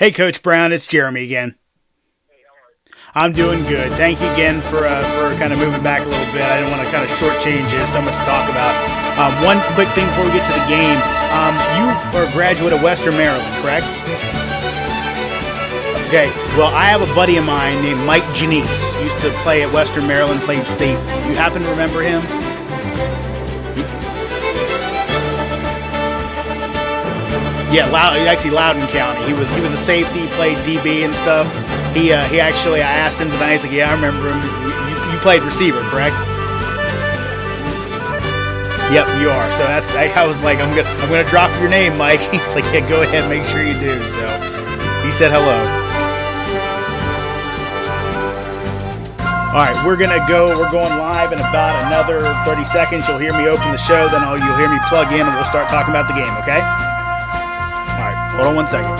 Hey, Coach Browne, it's Jeremy again. I'm doing good. Thank you again for kind of moving back a little bit. I didn't want to kind of shortchange you. So much to talk about. One quick thing before we get to the game. You are a graduate of Western Maryland, correct? Okay. Well, I have a buddy of mine named Mike Janice. Used to play at Western Maryland, played safety. You happen to remember him? Yeah, Loudoun County. He was a safety, played DB and stuff. He actually, I asked him tonight. He's like, yeah, I remember him. You played receiver, correct? Yep, you are. So I was like, I'm gonna drop your name, Mike. He's like, yeah, go ahead, make sure you do. So he said hello. All right, we're going live in about another 30 seconds. You'll hear me open the show, then you'll hear me plug in, and we'll start talking about the game, okay? All right, hold on 1 second.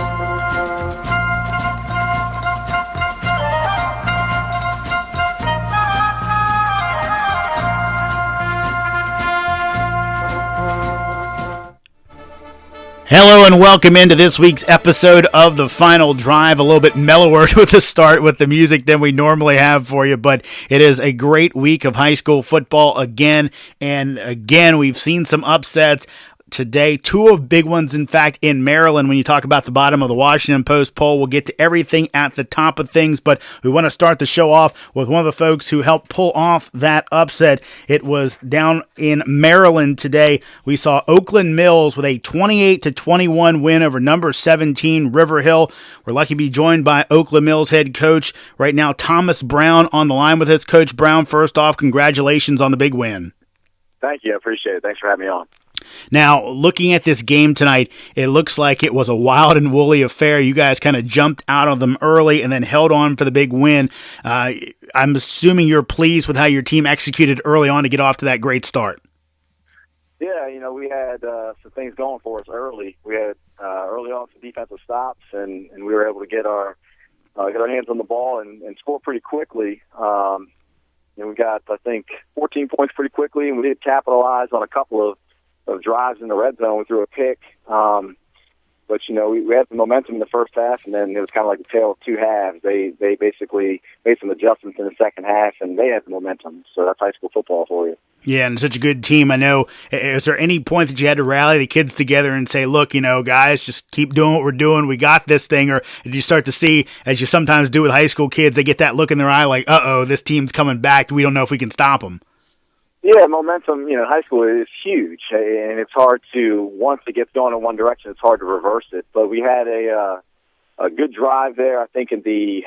Hello and welcome into this week's episode of The Final Drive. A little bit mellower with the start with the music than we normally have for you, but it is a great week of high school football again. And again, we've seen some upsets today, two of big ones, in fact, in Maryland. When you talk about the bottom of the Washington Post poll, we'll get to everything at the top of things, but we want to start the show off with one of the folks who helped pull off that upset. It was down in Maryland today. We saw Oakland Mills with a 28-21 win over number 17 River Hill. We're lucky to be joined by Oakland Mills head coach right now, Thomas Browne, on the line with us. Coach Browne, first off, congratulations on the big win. Thank you. I appreciate it. Thanks for having me on. Now, looking at this game tonight, it looks like it was a wild and woolly affair. You guys kind of jumped out of them early and then held on for the big win. I'm assuming you're pleased with how your team executed early on to get off to that great start. Yeah, we had some things going for us early. We had early on some defensive stops, and we were able to get our hands on the ball and score pretty quickly. We got, I think, 14 points pretty quickly, and we did capitalize on a couple of drives in the red zone. We threw a pick. But, we had the momentum in the first half, and then it was kind of like a tale of two halves. They basically made some adjustments in the second half, and they had the momentum. So that's high school football for you. Yeah, and such a good team. I know. Is there any point that you had to rally the kids together and say, look, guys, just keep doing what we're doing. We got this thing. Or did you start to see, as you sometimes do with high school kids, they get that look in their eye like, uh-oh, this team's coming back. We don't know if we can stop them. Yeah, momentum, high school is huge, and it's hard to, once it gets going in one direction, it's hard to reverse it. But we had a good drive there, I think, at the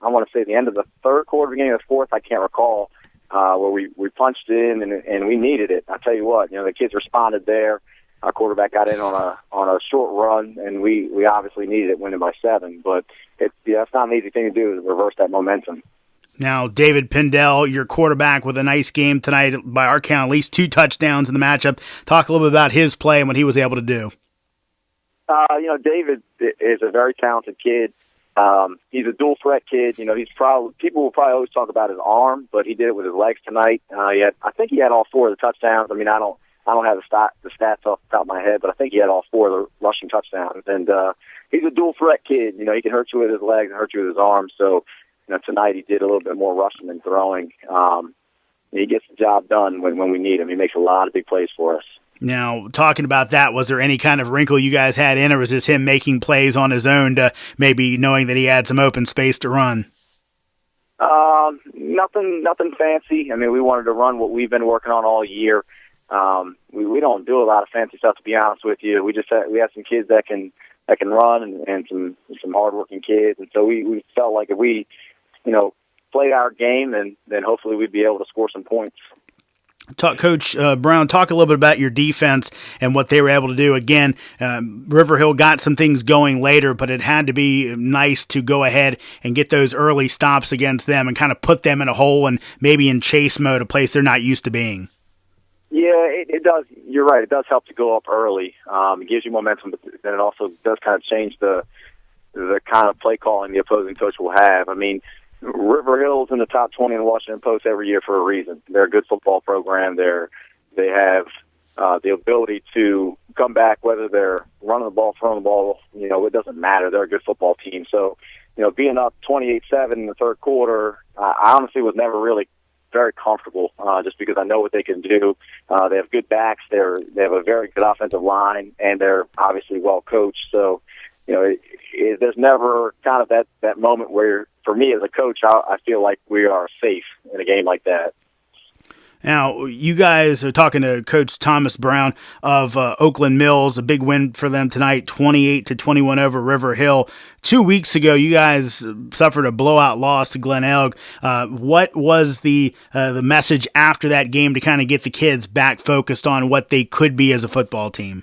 end of the third quarter, beginning of the fourth, I can't recall, where we punched in and we needed it. I tell you what, the kids responded there. Our quarterback got in on a short run, and we obviously needed it, winning by 7. But it's not an easy thing to do, is reverse that momentum. Now, David Pindell, your quarterback, with a nice game tonight, by our count, at least 2 touchdowns in the matchup. Talk a little bit about his play and what he was able to do. David is a very talented kid. He's a dual threat kid. People will probably always talk about his arm, but he did it with his legs tonight. I think he had all 4 of the touchdowns. I don't have the stats off the top of my head, but I think he had all 4 of the rushing touchdowns. And he's a dual threat kid. He can hurt you with his legs and hurt you with his arms. So, tonight he did a little bit more rushing than throwing. He gets the job done when we need him. He makes a lot of big plays for us. Now, talking about that, was there any kind of wrinkle you guys had in, or was this him making plays on his own to maybe knowing that he had some open space to run? Nothing fancy. We wanted to run what we've been working on all year. We don't do a lot of fancy stuff, to be honest with you. We have some kids that can run and some hardworking kids, and so we felt like if we played our game, and then hopefully we'd be able to score some points. Coach Browne, talk a little bit about your defense and what they were able to do. Again, River Hill got some things going later, but it had to be nice to go ahead and get those early stops against them and kind of put them in a hole and maybe in chase mode, a place they're not used to being. Yeah, it does. You're right. It does help to go up early. It gives you momentum, but then it also does kind of change the kind of play calling the opposing coach will have. River Hill's in the top 20 in the Washington Post every year for a reason. They're a good football program. They have the ability to come back, whether they're running the ball, throwing the ball, it doesn't matter. They're a good football team. So, being up 28-7 in the third quarter, I honestly was never really very comfortable, just because I know what they can do. They have good backs. They have a very good offensive line, and they're obviously well coached. So, there's never kind of that moment where, for me as a coach, I feel like we are safe in a game like that. Now, you guys are talking to Coach Thomas Browne of Oakland Mills, a big win for them tonight, 28-21 over River Hill. 2 weeks ago, you guys suffered a blowout loss to Glen Elg. What was the message after that game to kind of get the kids back focused on what they could be as a football team?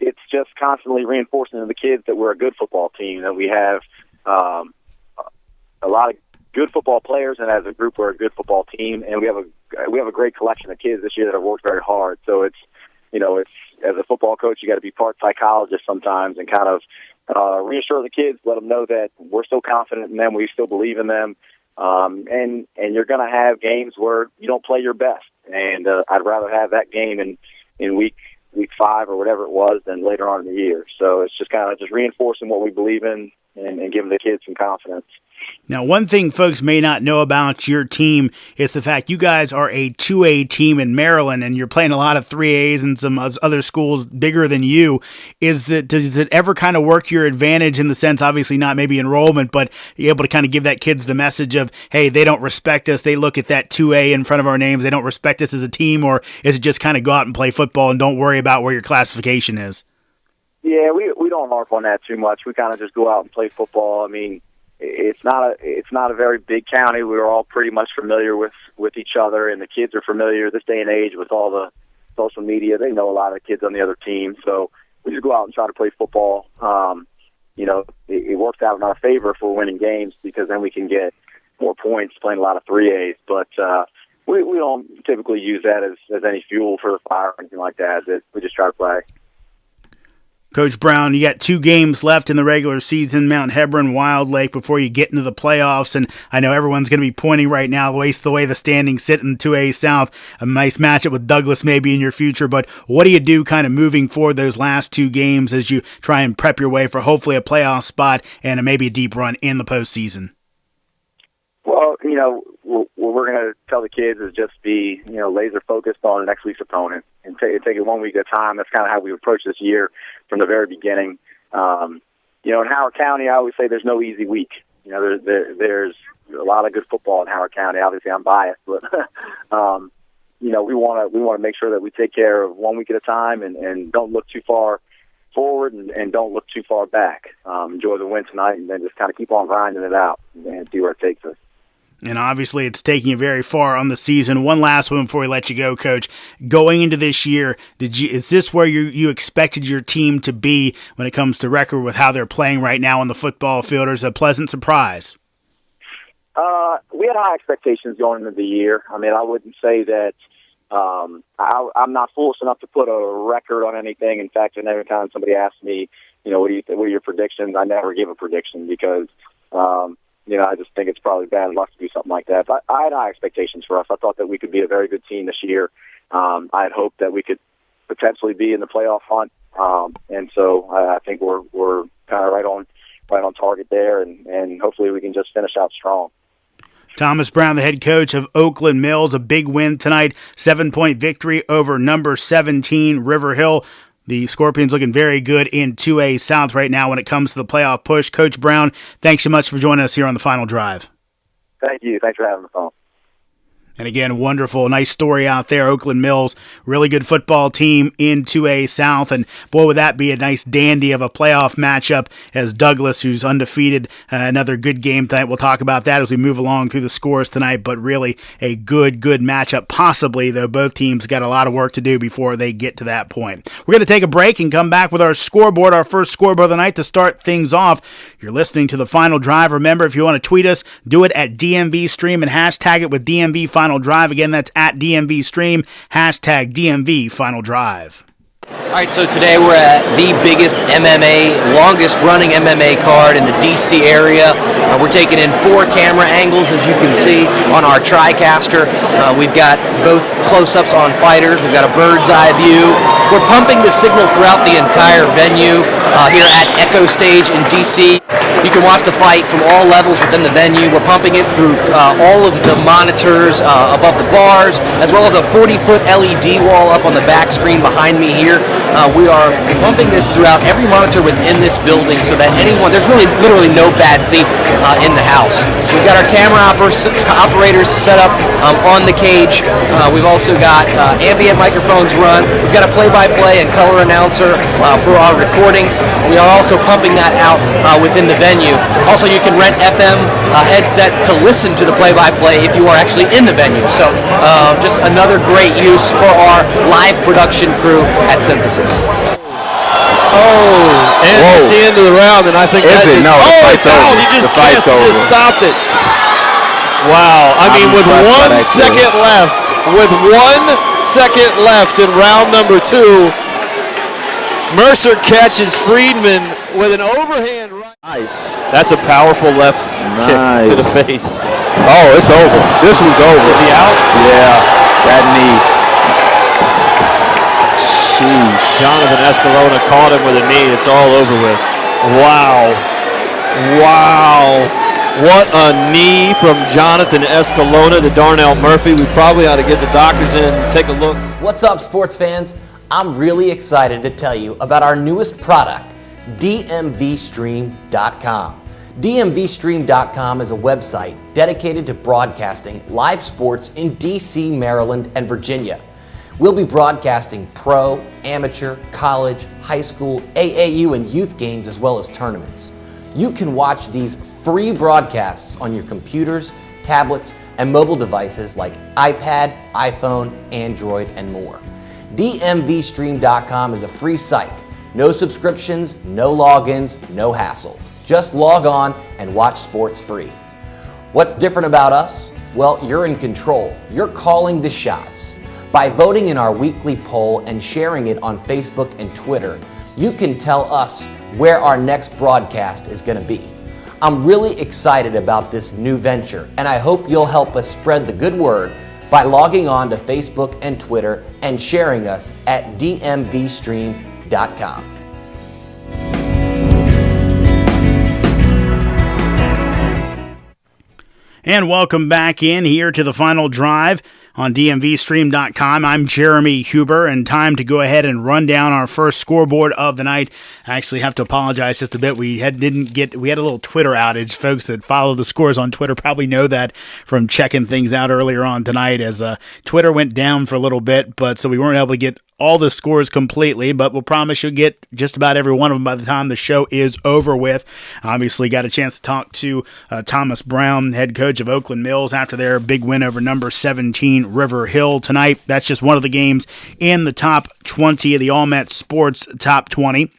It's just constantly reinforcing to the kids that we're a good football team, that we have a lot of good football players, and as a group, we're a good football team, and we have a great collection of kids this year that have worked very hard. So it's as a football coach, you got to be part psychologist sometimes and kind of reassure the kids, let them know that we're still confident in them, we still believe in them, and you're going to have games where you don't play your best, and I'd rather have that game in week 5 or whatever it was than later on in the year. So it's just kind of just reinforcing what we believe in and giving the kids some confidence. Now, one thing folks may not know about your team is the fact you guys are a 2A team in Maryland, and you're playing a lot of 3As and some other schools bigger than you. Does it ever kind of work your advantage in the sense, obviously not maybe enrollment, but you're able to kind of give that kids the message of, hey, they don't respect us. They look at that 2A in front of our names. They don't respect us as a team, or is it just kind of go out and play football and don't worry about where your classification is? Yeah, we don't harp on that too much. We kind of just go out and play football. I mean, it's not a very big county. We're all pretty much familiar with each other, and the kids are familiar this day and age with all the social media. They know a lot of the kids on the other team, so we just go out and try to play football. It works out in our favor if we're winning games, because then we can get more points playing a lot of 3As. But we don't typically use that as any fuel for the fire or anything like that. We just try to play. Coach Browne, you got 2 games left in the regular season, Mount Hebron, Wild Lake, before you get into the playoffs. And I know everyone's going to be pointing right now the way the standings sit in 2A South. A nice matchup with Douglas maybe in your future. But what do you do kind of moving forward those last 2 games as you try and prep your way for hopefully a playoff spot and maybe a deep run in the postseason? Well, what we're going to tell the kids is just be, laser focused on next week's opponent and take it 1 week at a time. That's kind of how we approach this year from the very beginning. In Howard County, I always say there's no easy week. There's a lot of good football in Howard County. Obviously, I'm biased, but we want to make sure that we take care of 1 week at a time and don't look too far forward and don't look too far back. Enjoy the win tonight, and then just kind of keep on grinding it out and see where it takes us. And obviously it's taking you very far on the season. One last one before we let you go, Coach. Going into this year, is this where you expected your team to be when it comes to record with how they're playing right now on the football field, or is it a pleasant surprise? We had high expectations going into the year. I mean, I wouldn't say that I'm not foolish enough to put a record on anything. In fact, every time somebody asks me, what do you think, what are your predictions, I never give a prediction because I just think it's probably bad luck to do something like that. But I had high expectations for us. I thought that we could be a very good team this year. I had hoped that we could potentially be in the playoff hunt, and so I think we're kind of right on target there, and hopefully we can just finish out strong. Thomas Browne, the head coach of Oakland Mills, a big win tonight, 7-point victory over number 17 River Hill. The Scorpions looking very good in 2A South right now when it comes to the playoff push. Coach Browne, thanks so much for joining us here on the Final Drive. Thank you. Thanks for having me on. And again, wonderful, nice story out there. Oakland Mills, really good football team in 2A South. And boy, would that be a nice dandy of a playoff matchup as Douglas, who's undefeated, another good game tonight. We'll talk about that as we move along through the scores tonight, but really a good matchup, possibly, though both teams got a lot of work to do before they get to that point. We're going to take a break and come back with our scoreboard, our first scoreboard of the night to start things off. You're listening to the Final Drive. Remember, if you want to tweet us, do it at DMVStream and hashtag it with DMV Final Drive. Again, that's at DMVStream, hashtag DMV Final Drive. All right, so today we're at the biggest MMA, longest running MMA card in the DC area. We're taking in 4 camera angles, as you can see, on our TriCaster. We've got both close-ups on fighters. We've got a bird's eye view. We're pumping the signal throughout the entire venue here at Echo Stage in DC. You can watch the fight from all levels within the venue. We're pumping it through all of the monitors above the bars, as well as a 40-foot LED wall up on the back screen behind me here. We are pumping this throughout every monitor within this building so that there's really literally no bad seat in the house. We've got our camera operators set up on the cage. We've also got ambient microphones run. We've got a play-by-play and color announcer for our recordings. We are also pumping that out within the venue. Also, you can rent FM headsets to listen to the play-by-play if you are actually in the venue. So just another great use for our live production crew at Synthesis. And it's the end of the round, and I think it's out. He just stopped it. Wow. I mean, with 1 second left, in round number 2, Mercer catches Friedman with an overhand right. Nice. That's a powerful left kick to the face. Oh, it's over. This one's over. Is he out? Yeah, that knee. Jeez. Jonathan Escalona caught him with a knee. It's all over with. Wow. What a knee from Jonathan Escalona to Darnell Murphy. We probably ought to get the doctors in and take a look. What's up, sports fans? I'm really excited to tell you about our newest product, DMVSTREAM.COM. DMVSTREAM.COM is a website dedicated to broadcasting live sports in DC, Maryland, and Virginia. We'll be broadcasting pro, amateur, college, high school, AAU, and youth games, as well as tournaments. You can watch these free broadcasts on your computers, tablets, and mobile devices like iPad, iPhone, Android, and more. DMVStream.com is a free site. No subscriptions, no logins, no hassle. Just log on and watch sports free. What's different about us? Well, you're in control. You're calling the shots. By voting in our weekly poll and sharing it on Facebook and Twitter, you can tell us where our next broadcast is going to be. I'm really excited about this new venture, and I hope you'll help us spread the good word by logging on to Facebook and Twitter and sharing us at DMVStream.com. And welcome back in here to the final drive on DMVStream.com. I'm Jeremy Huber, and time to go ahead and run down our first scoreboard of the night. I actually have to apologize just a bit. We had a little Twitter outage. Folks that follow the scores on Twitter probably know that from checking things out earlier on tonight, as Twitter went down for a little bit, so we weren't able to get all the scores completely, but we'll promise you'll get just about every one of them by the time the show is over with. Obviously got a chance to talk to Thomas Browne, head coach of Oakland Mills, after their big win over number 17 River Hill tonight. That's just one of the games in the top 20 of the All Met Sports Top 20.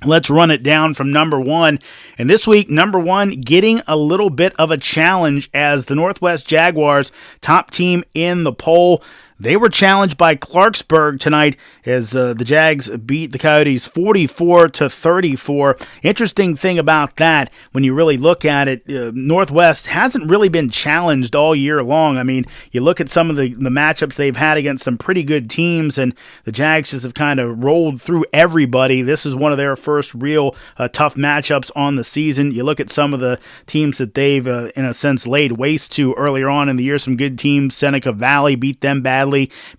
Let's run it down from number 1. And this week, number 1 getting a little bit of a challenge as the Northwest Jaguars, top team in the poll. They were challenged by Clarksburg tonight as the Jags beat the Coyotes 44-34. Interesting thing about that, when you really look at it, Northwest hasn't really been challenged all year long. I mean, you look at some of the matchups they've had against some pretty good teams, and the Jags just have kind of rolled through everybody. This is one of their first real tough matchups on the season. You look at some of the teams that they've, in a sense, laid waste to earlier on in the year. Some good teams. Seneca Valley beat them badly.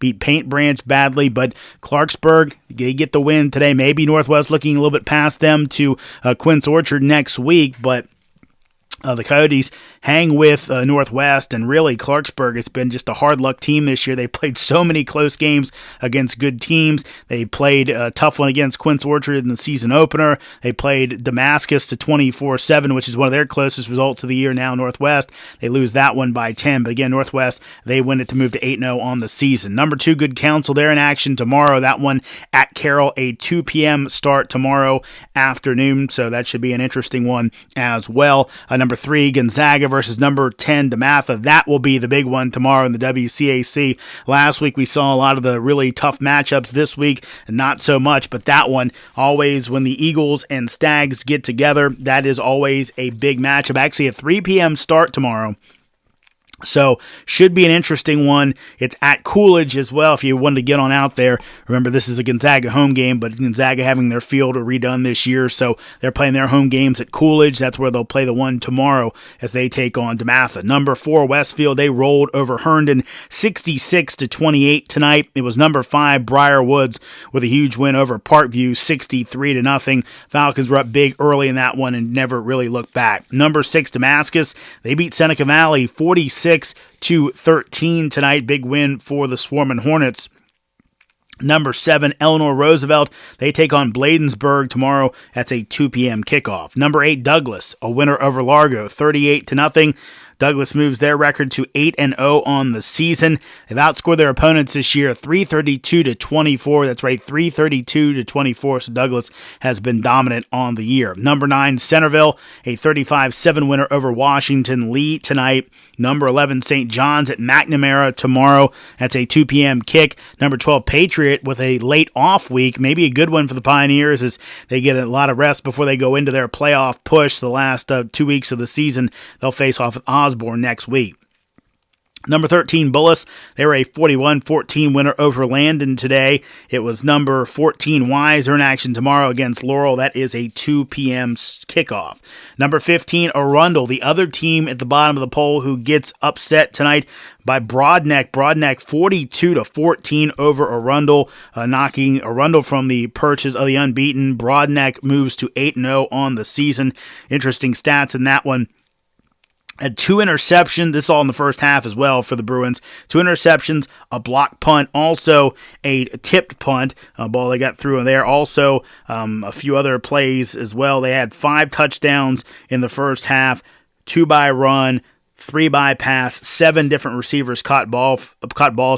Beat Paint Branch badly, but Clarksburg, they get the win today. Maybe Northwest looking a little bit past them to Quince Orchard next week, but the Coyotes hang with Northwest, and really Clarksburg has been just a hard luck team this year. They played so many close games against good teams. They played a tough one against Quince Orchard in the season opener. They played Damascus to 24-7, which is one of their closest results of the year. Now Northwest, they lose that one by 10, but again, Northwest, they win it to move to 8-0 on the season. Number 2, Good Counsel, they're in action tomorrow. That one at Carroll, a 2 p.m. start tomorrow afternoon, so that should be an interesting one as well. Number Number 3, Gonzaga versus number 10, DeMatha. That will be the big one tomorrow in the WCAC. Last week we saw a lot of the really tough matchups. This week, not so much, but that one, always when the Eagles and Stags get together, that is always a big matchup. Actually, a 3 p.m. start tomorrow. So, should be an interesting one. It's at Coolidge as well if you wanted to get on out there. Remember, this is a Gonzaga home game, but Gonzaga having their field redone this year, so they're playing their home games at Coolidge. That's where they'll play the one tomorrow as they take on DeMatha. Number 4, Westfield, they rolled over Herndon 66-28 tonight. It was number 5, Briarwoods, with a huge win over Parkview 63-0. Falcons were up big early in that one and never really looked back. Number 6, Damascus, they beat Seneca Valley 46-13 tonight. Big win for the Swarmin' Hornets. Number 7, Eleanor Roosevelt. They take on Bladensburg tomorrow. That's a 2 p.m. kickoff. Number 8, Douglas, a winner over Largo, 38-0. Douglas moves their record to 8-0 on the season. They've outscored their opponents this year 332-24. That's right, 332-24. So Douglas has been dominant on the year. Number 9, Centerville, a 35-7 winner over Washington Lee tonight. Number 11, St. John's at McNamara tomorrow. That's a 2 p.m. kick. Number 12, Patriot with a late off week. Maybe a good one for the Pioneers as they get a lot of rest before they go into their playoff push the last 2 weeks of the season. They'll face off with Osborne next week. Number 13, Bullis. They were a 41-14 winner over Landon today. It was number 14, Wise. They're in action tomorrow against Laurel. That is a 2 p.m. kickoff. Number 15, Arundel, the other team at the bottom of the poll who gets upset tonight by Broadneck. Broadneck 42-14 over Arundel, knocking Arundel from the perches of the unbeaten. Broadneck moves to 8-0 on the season. Interesting stats in that one. Had 2 interceptions. This is all in the first half as well for the Bruins. 2 interceptions, a block punt, also a tipped punt, a ball they got through in there. Also, a few other plays as well. They had 5 touchdowns in the first half, 2 by run, 3 by pass, 7 different receivers caught balls for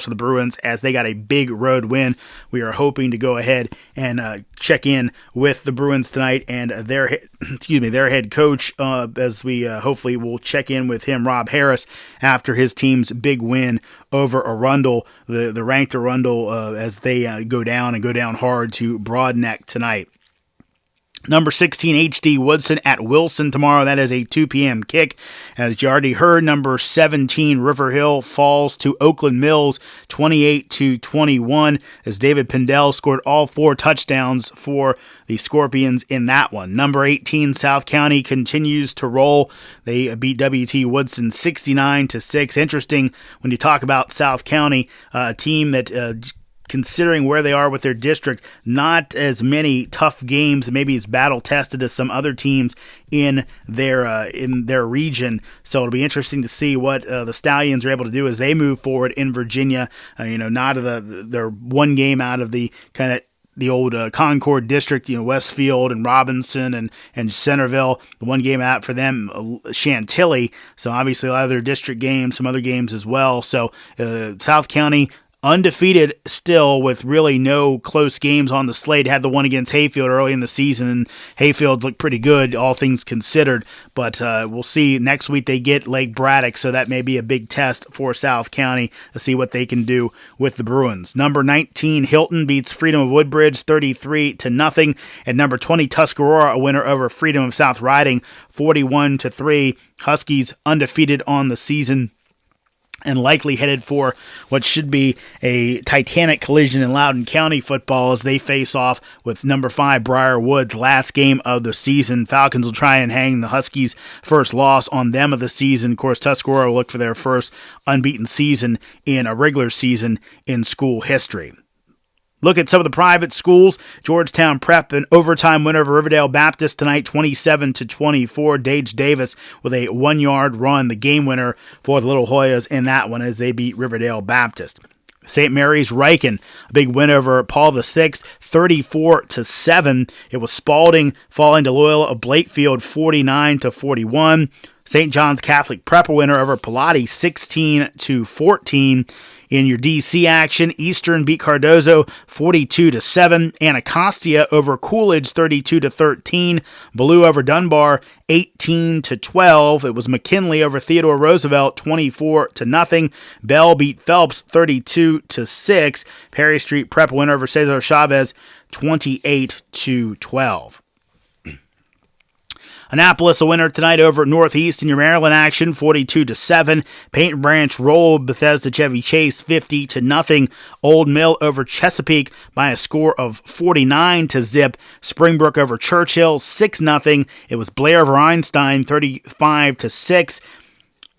the Bruins as they got a big road win. We are hoping to go ahead and check in with the Bruins tonight and their head coach as we hopefully will check in with him, Rob Harris, after his team's big win over Arundel, the ranked Arundel, as they go down hard to Broadneck tonight. Number 16, HD Woodson at Wilson tomorrow. That is a 2 p.m. kick. As you already heard, number 17, River Hill falls to Oakland Mills 28-21 as David Pindell scored all 4 touchdowns for the Scorpions in that one. Number 18, South County continues to roll. They beat WT Woodson 69-6. Interesting when you talk about South County, a team that considering where they are with their district, not as many tough games, maybe it's battle tested as some other teams in their region. So it'll be interesting to see what the Stallions are able to do as they move forward in Virginia. Not they're one game out of the kind of the old Concord district, Westfield and Robinson and Centerville. The one game out for them, Chantilly. So obviously a lot of their district games, some other games as well. So South County undefeated still with really no close games on the slate. Had the one against Hayfield early in the season, and Hayfield looked pretty good, all things considered. But we'll see. Next week they get Lake Braddock, so that may be a big test for South County to see what they can do with the Bruins. Number 19, Hilton beats Freedom of Woodbridge 33-0. And number 20, Tuscarora, a winner over Freedom of South Riding 41-3. Huskies undefeated on the season and likely headed for what should be a titanic collision in Loudoun County football as they face off with number 5 Briarwoods, last game of the season. Falcons will try and hang the Huskies' first loss on them of the season. Of course, Tuscarora will look for their first unbeaten season in a regular season in school history. Look at some of the private schools. Georgetown Prep, an overtime winner over Riverdale Baptist tonight, 27-24. Dage Davis with a 1-yard run, the game winner for the Little Hoyas in that one as they beat Riverdale Baptist. St. Mary's Riken, a big win over Paul VI, 34-7. It was Spalding falling to Loyola of Blakefield, 49-41. St. John's Catholic Prep winner over Pilati 16-14. In your DC action, Eastern beat Cardozo 42-7. Anacostia over Coolidge 32-13. Blue over Dunbar 18-12. It was McKinley over Theodore Roosevelt 24-0. Bell beat Phelps 32-6. Perry Street Prep winner over Cesar Chavez 28-12. Annapolis a winner tonight over Northeast in your Maryland action, 42-7. Paint Branch rolled Bethesda Chevy Chase 50-0. Old Mill over Chesapeake by a score of 49-0. Springbrook over Churchill 6-0. It was Blair over Einstein 35-6.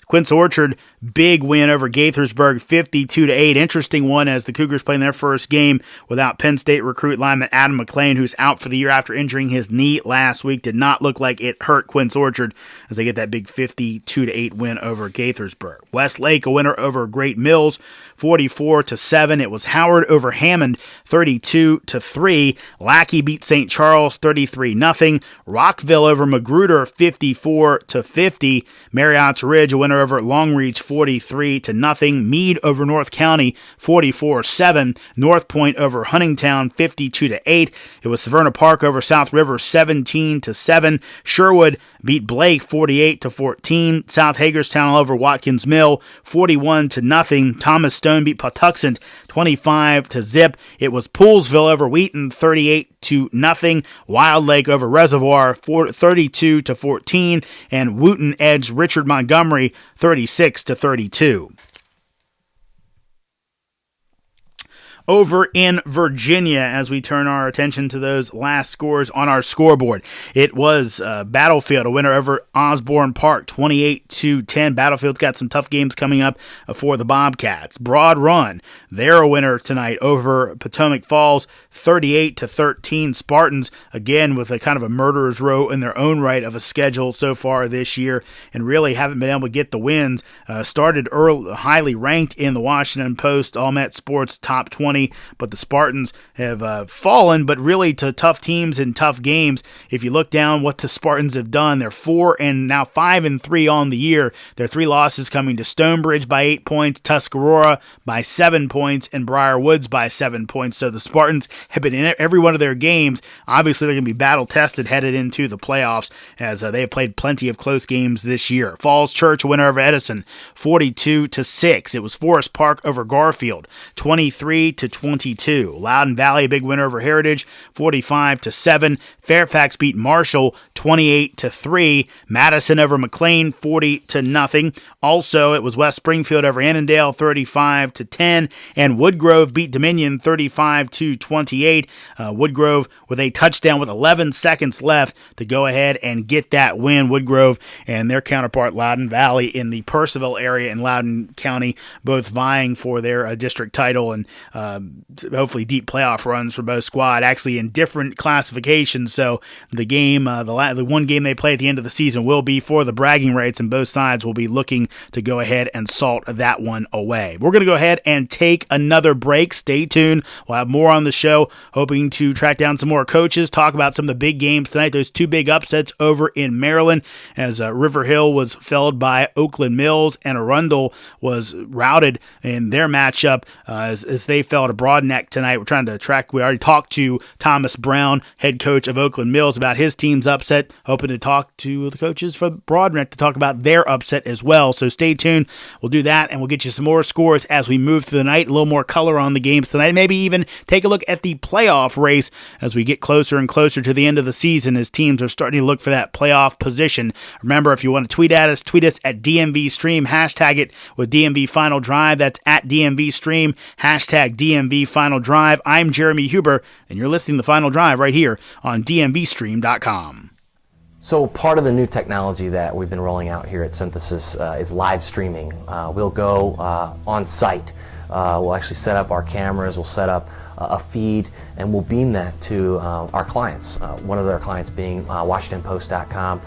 Quince Orchard, big win over Gaithersburg, 52-8. Interesting one as the Cougars playing their first game without Penn State recruit lineman Adam McLean, who's out for the year after injuring his knee last week. Did not look like it hurt Quince Orchard as they get that big 52-8 win over Gaithersburg. Westlake, a winner over Great Mills, 44-7. It was Howard over Hammond, 32-3. Lackey beat St. Charles, 33-0. Rockville over Magruder, 54-50. Marriott's Ridge, a winner over Longreach, 43-0. Meade over North County, 44-7. North Point over Huntingtown, 52-8. It was Severna Park over South River, 17-7. Sherwood beat Blake, 48-14. South Hagerstown over Watkins Mill, 41-0. Thomas Stone beat Patuxent, 25-0. It was Poolesville over Wheaton, 38-0. Wild Lake over Reservoir, 32-14. And Wooten edged Richard Montgomery, 36-32. Over in Virginia, as we turn our attention to those last scores on our scoreboard. It was Battlefield, a winner over Osborne Park, 28-10. Battlefield's got some tough games coming up for the Bobcats. Broad Run, they're a winner tonight over Potomac Falls, 38-13. Spartans, again, with a kind of a murderer's row in their own right of a schedule so far this year, and really haven't been able to get the wins. Started early, highly ranked in the Washington Post All-Met Sports Top 20, but the Spartans have fallen, but really to tough teams and tough games. If you look down what the Spartans have done, they're 4 and now 5-3 on the year. Their 3 losses coming to Stonebridge by 8 points, Tuscarora by 7 points, and Briar Woods by 7 points. So the Spartans have been in every one of their games. Obviously, they're going to be battle-tested headed into the playoffs as they have played plenty of close games this year. Falls Church, winner over Edison, 42-6. It was Forest Park over Garfield, 23-22. Loudoun Valley, big winner over Heritage, 45-7. Fairfax beat Marshall, 28-3. Madison over McLean, 40-0. Also, it was West Springfield over Annandale, 35-10. And Woodgrove beat Dominion, 35-28. Woodgrove with a touchdown with 11 seconds left to go ahead and get that win. Woodgrove and their counterpart Loudoun Valley in the Purcellville area in Loudoun County, both vying for their district title and hopefully deep playoff runs for both squad, actually in different classifications. So the game, the one game they play at the end of the season will be for the bragging rights, and both sides will be looking to go ahead and salt that one away. We're going to go ahead and take another break. Stay tuned. We'll have more on the show, hoping to track down some more coaches, talk about some of the big games tonight. Those 2 big upsets over in Maryland as River Hill was felled by Oakland Mills and Arundel was routed in their matchup as they fell to Broadneck tonight. We're trying to track. We already talked to Thomas Browne, head coach of Oakland Mills, about his team's upset. Hoping to talk to the coaches for Broadneck to talk about their upset as well. So stay tuned. We'll do that, and we'll get you some more scores as we move through the night. A little more color on the games tonight. Maybe even take a look at the playoff race as we get closer and closer to the end of the season as teams are starting to look for that playoff position. Remember, if you want to tweet at us, tweet us at DMVStream. Hashtag it with DMV Final Drive. That's at DMVStream. Hashtag DMV Final Drive. I'm Jeremy Huber, and you're listening to The Final Drive right here on DMVStream.com. So part of the new technology that we've been rolling out here at Synthesis is live streaming. We'll go on site. We'll actually set up our cameras, we'll set up a feed, and we'll beam that to our clients. One of their clients being WashingtonPost.com,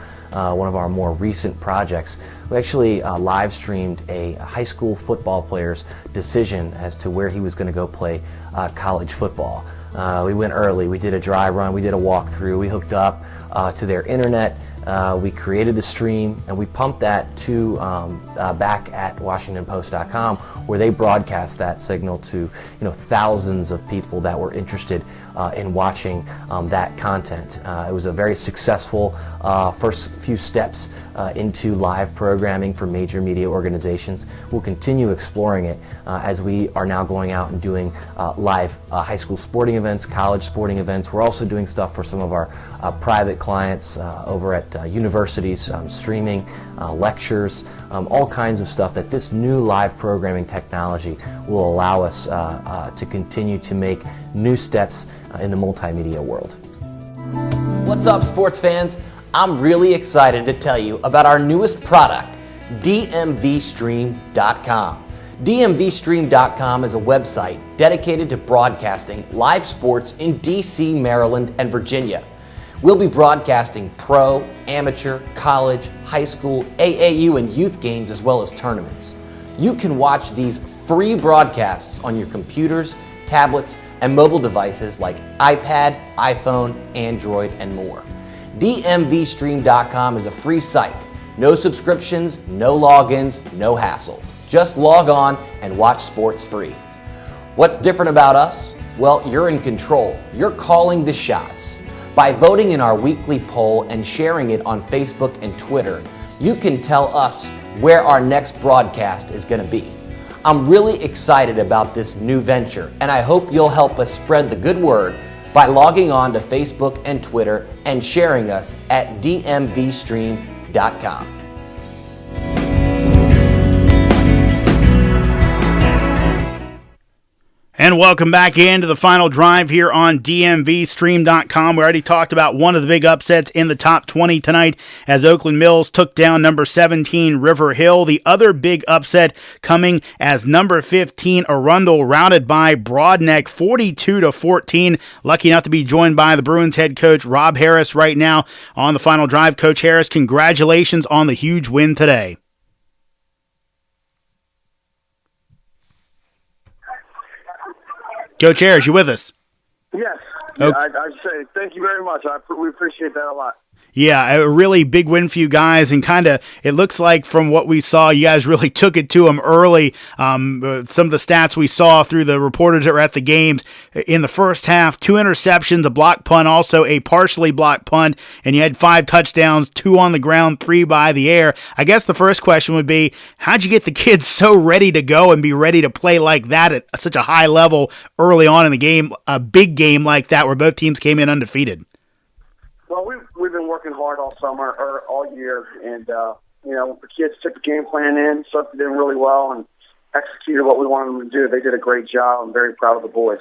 one of our more recent projects. We actually live streamed a high school football player's decision as to where he was going to go play college football. We went early, we did a dry run, we did a walkthrough, we hooked up to their internet, we created the stream, and we pumped that to back at WashingtonPost.com, where they broadcast that signal to thousands of people that were interested in watching that content. It was a very successful first few steps into live programming for major media organizations. We'll continue exploring it as we are now going out and doing live high school sporting events, college sporting events. We're also doing stuff for some of our private clients over at universities, streaming, lectures, all kinds of stuff that this new live programming technology will allow us to continue to make new steps in the multimedia world. What's up, sports fans? I'm really excited to tell you about our newest product, DMVSTREAM.COM. DMVSTREAM.COM is a website dedicated to broadcasting live sports in DC, Maryland, and Virginia. We'll be broadcasting pro, amateur, college, high school, AAU, and youth games, as well as tournaments. You can watch these free broadcasts on your computers, tablets, and mobile devices like iPad, iPhone, Android, and more. DMVStream.com is a free site. No subscriptions, no logins, no hassle. Just log on and watch sports free. What's different about us? Well, you're in control. You're calling the shots. By voting in our weekly poll and sharing it on Facebook and Twitter, you can tell us where our next broadcast is going to be. I'm really excited about this new venture, and I hope you'll help us spread the good word by logging on to Facebook and Twitter and sharing us at DMVStream.com. And welcome back into the final drive here on DMVStream.com. We already talked about one of the big upsets in the top 20 tonight as Oakland Mills took down number 17 River Hill. The other big upset coming as number 15 Arundel routed by Broadneck 42-14. Lucky enough to be joined by the Bruins head coach Rob Harris right now on the final drive. Coach Harris, congratulations on the huge win today. Coach Harris, you with us? Yes. Okay. I say thank you very much. We appreciate that a lot. Yeah, a really big win for you guys, and kind of it looks like from what we saw, you guys really took it to them early. Some of the stats we saw through the reporters that were at the games in the first half: 2 interceptions, a blocked punt, also a partially blocked punt, and you had 5 touchdowns, 2 on the ground, 3 by the air. I guess the first question would be, how'd you get the kids so ready to go and be ready to play like that at such a high level early on in the game, a big game like that where both teams came in undefeated? Well, we've been working hard all summer or all year, and the kids took the game plan in, stuff did really well, and executed what we wanted them to do. They did a great job. I'm very proud of the boys.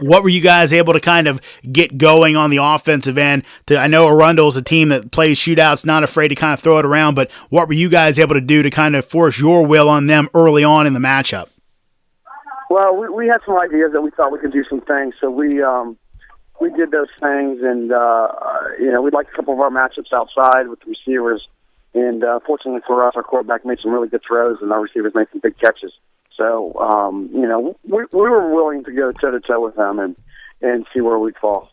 What were you guys able to kind of get going on the offensive end? I know Arundel is a team that plays shootouts, not afraid to kind of throw it around, but what were you guys able to do to kind of force your will on them early on in the matchup? Well, we had some ideas that we thought we could do some things, so we did those things, and we liked a couple of our matchups outside with the receivers. And fortunately for us, our quarterback made some really good throws, and our receivers made some big catches. So we were willing to go toe-to-toe with them and see where we'd fall.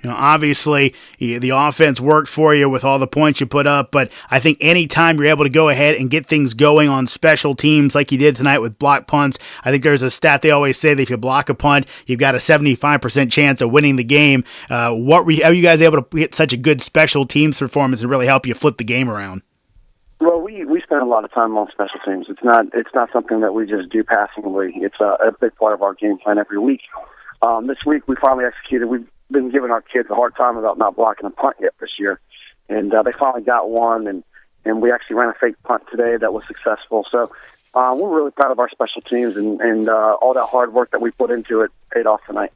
Obviously, the offense worked for you with all the points you put up, but I think any time you're able to go ahead and get things going on special teams like you did tonight with block punts, I think there's a stat they always say that if you block a punt, you've got a 75% chance of winning the game. How are you guys able to get such a good special teams performance and really help you flip the game around? Well, we spend a lot of time on special teams. It's not something that we just do passingly. It's a big part of our game plan every week. This week we finally executed. We've been giving our kids a hard time about not blocking a punt yet this year, and they finally got one, and we actually ran a fake punt today that was successful. So we're really proud of our special teams, and all that hard work that we put into it paid off tonight.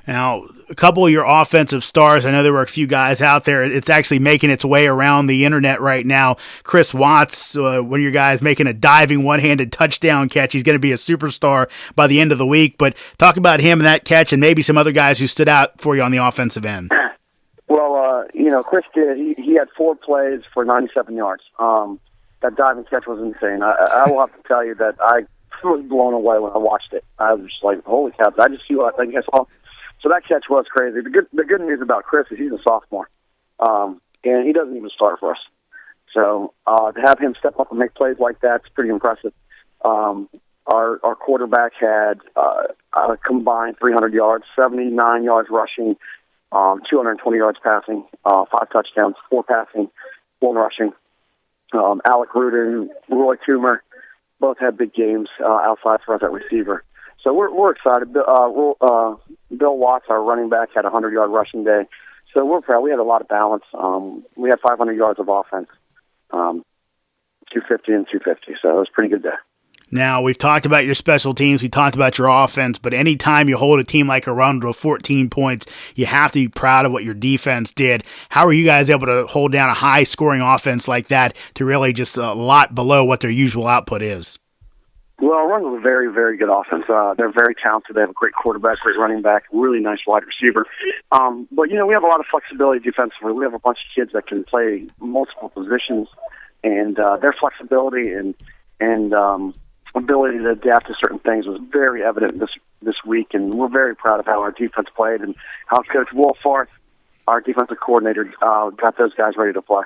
Now, a couple of your offensive stars, I know there were a few guys out there. It's actually making its way around the internet right now. Chris Watts, one of your guys, making a diving one-handed touchdown catch. He's going to be a superstar by the end of the week. But talk about him and that catch and maybe some other guys who stood out for you on the offensive end. Well, Chris did. He had 4 plays for 97 yards. That diving catch was insane. I will have to tell you that I was blown away when I watched it. I was just like, holy cow, did I just see what I think I saw? So that catch was crazy. The good news about Chris is he's a sophomore. and he doesn't even start for us. So to have him step up and make plays like that is pretty impressive. Our quarterback had a combined 300 yards, 79 yards rushing, 220 yards passing, 5 touchdowns, 4 passing, 1 rushing. Alec Rudin, Roy Toomer, both had big games outside for us at receiver. So we're excited. Bill Watts, our running back, had a 100-yard rushing day. So we're proud. We had a lot of balance. We had 500 yards of offense, 250 and 250. So it was a pretty good day. Now, we've talked about your special teams, we talked about your offense, but anytime you hold a team like Arundel to 14 points, you have to be proud of what your defense did. How are you guys able to hold down a high-scoring offense like that to really just a lot below what their usual output is? Well, Arundel is a very, very good offense. They're very talented. They have a great quarterback, great running back, really nice wide receiver. But, we have a lot of flexibility defensively. We have a bunch of kids that can play multiple positions, and their flexibility and ability to adapt to certain things was very evident this week, and we're very proud of how our defense played and how Coach Wolf Farth, our defensive coordinator, got those guys ready to play.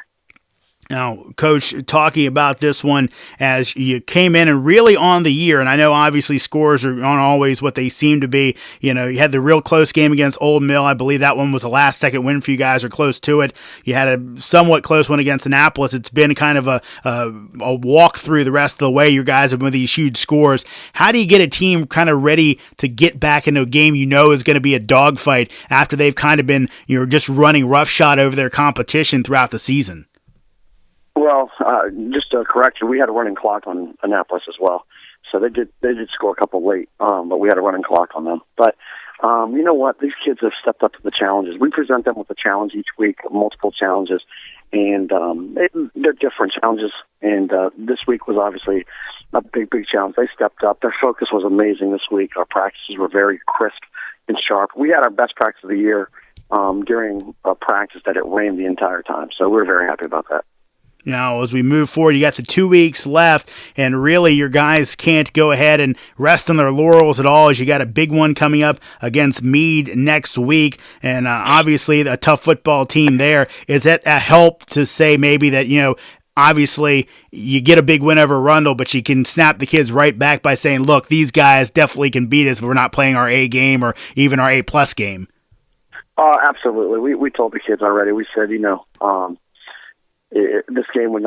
Now, Coach, talking about this one as you came in and really on the year, and I know obviously scores aren't always what they seem to be. You had the real close game against Old Mill. I believe that one was a last-second win for you guys or close to it. You had a somewhat close one against Annapolis. It's been kind of a walk through the rest of the way. You guys have been with these huge scores. How do you get a team kind of ready to get back into a game is going to be a dogfight after they've kind of been just running roughshod over their competition throughout the season? Well, just to correct you, we had a running clock on Annapolis as well. So they did score a couple late, but we had a running clock on them. But you know what? These kids have stepped up to the challenges. We present them with a challenge each week, multiple challenges, and they're different challenges. And this week was obviously a big, big challenge. They stepped up. Their focus was amazing this week. Our practices were very crisp and sharp. We had our best practice of the year during a practice that it rained the entire time. So we're very happy about that. Now, as we move forward, you got the 2 weeks left, and really your guys can't go ahead and rest on their laurels at all as you got a big one coming up against Meade next week, and obviously a tough football team there. Is it a help to say maybe that, obviously you get a big win over Arundel, but you can snap the kids right back by saying, look, these guys definitely can beat us if we're not playing our A game or even our A-plus game? Absolutely. We told the kids already. We said, this game is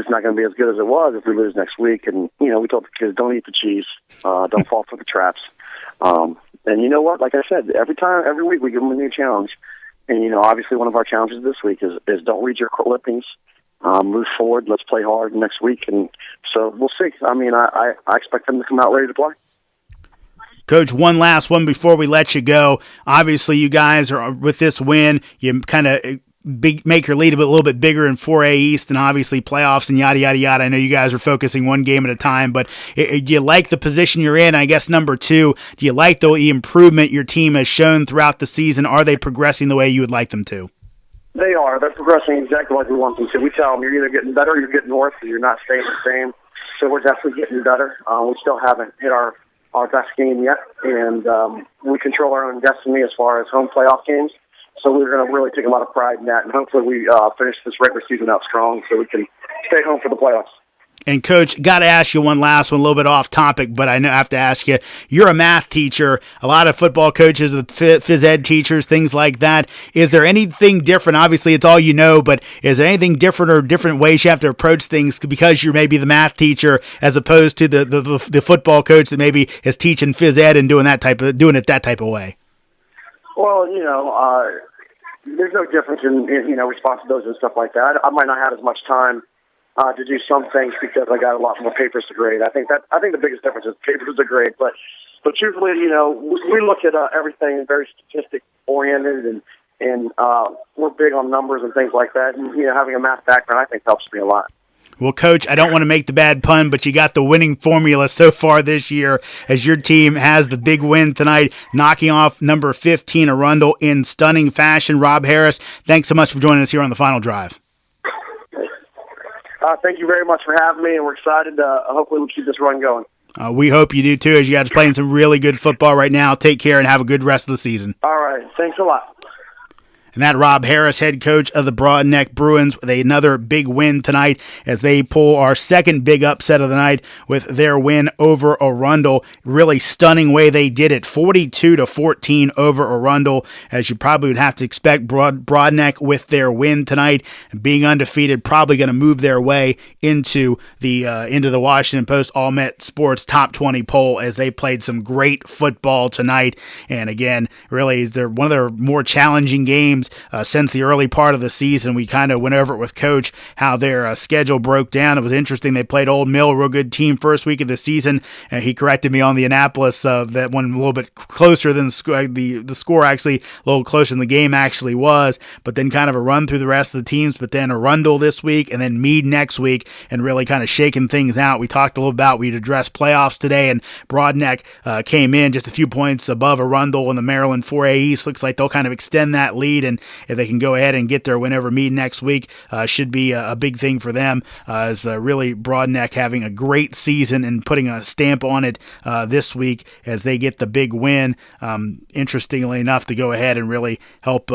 not going to be as good as it was if we lose next week. And, we told the kids, don't eat the cheese. Don't fall for the traps. And you know what? Like I said, every week we give them a new challenge. And, obviously one of our challenges this week is don't read your clippings. Move forward. Let's play hard next week. And so we'll see. I mean, I expect them to come out ready to play. Coach, one last one before we let you go. Obviously, you guys are with this win. You kind of make your lead a little bit bigger in 4A East and obviously playoffs and yada, yada, yada. I know you guys are focusing one game at a time, but do you like the position you're in? I guess number 2, do you like the improvement your team has shown throughout the season? Are they progressing the way you would like them to? They are. They're progressing exactly like we want them to. We tell them you're either getting better or you're getting worse, or you're not staying the same. So we're definitely getting better. We still haven't hit our best game yet, and we control our own destiny as far as home playoff games. So we're going to really take a lot of pride in that, and hopefully we finish this regular season out strong so we can stay home for the playoffs. And, Coach, got to ask you one last one, a little bit off topic, but I have to ask you. You're a math teacher. A lot of football coaches, phys ed teachers, things like that. Is there anything different? Obviously, it's all you know, but is there anything different or different ways you have to approach things because you're maybe the math teacher as opposed to the football coach that maybe is teaching phys ed and doing it that type of way? Well, there's no difference in responsibilities and stuff like that. I might not have as much time to do some things because I got a lot more papers to grade. I think the biggest difference is papers to grade. But truthfully, we look at everything very statistic oriented, and we're big on numbers and things like that. And having a math background, I think, helps me a lot. Well, Coach, I don't want to make the bad pun, but you got the winning formula so far this year as your team has the big win tonight, knocking off number 15 Arundel in stunning fashion. Rob Harris, thanks so much for joining us here on the Final Drive. Thank you very much for having me, and we're excited. Hopefully we'll keep this run going. We hope you do, too, as you guys are playing some really good football right now. Take care and have a good rest of the season. All right. Thanks a lot. And that Rob Harris, head coach of the Broadneck Bruins, with another big win tonight as they pull our second big upset of the night with their win over Arundel. Really stunning way they did it, 42-14 over Arundel, as you probably would have to expect. Broadneck with their win tonight, being undefeated, probably going to move their way into the Washington Post All-Met Sports Top 20 poll, as they played some great football tonight. And again, really, they're one of their more challenging games since the early part of the season. We kind of went over it with Coach, how their schedule broke down. It was interesting. They played Old Mill, a real good team, first week of the season. He corrected me on the Annapolis, that one a little bit closer than the score, actually a little closer than the game actually was, but then kind of a run through the rest of the teams. But then Arundel this week and then Meade next week, and really kind of shaking things out. We talked a little about, we'd addressed playoffs today, and Broadneck came in just a few points above Arundel in the Maryland 4A East. Looks like they'll kind of extend that lead, and if they can go ahead and get their win over Meade next week, should be a big thing for them, as really Broadneck having a great season and putting a stamp on it this week as they get the big win, interestingly enough, to go ahead and really help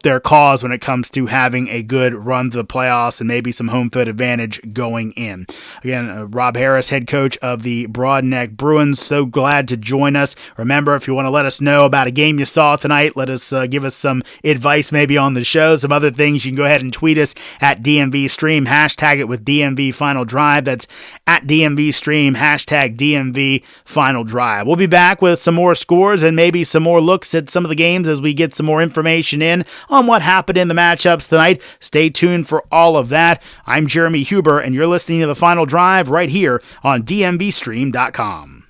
their cause when it comes to having a good run to the playoffs and maybe some home field advantage going in. Again, Rob Harris, head coach of the Broadneck Bruins, so glad to join us. Remember, if you want to let us know about a game you saw tonight, let us give us some advice maybe on the show, some other things, you can go ahead and tweet us at DMVStream, hashtag it with DMV Final Drive. That's at DMVStream, hashtag DMV Final Drive. We'll be back with some more scores and maybe some more looks at some of the games as we get some more information in on what happened in the matchups tonight. Stay tuned for all of that. I'm Jeremy Huber, and you're listening to The Final Drive right here on DMVStream.com.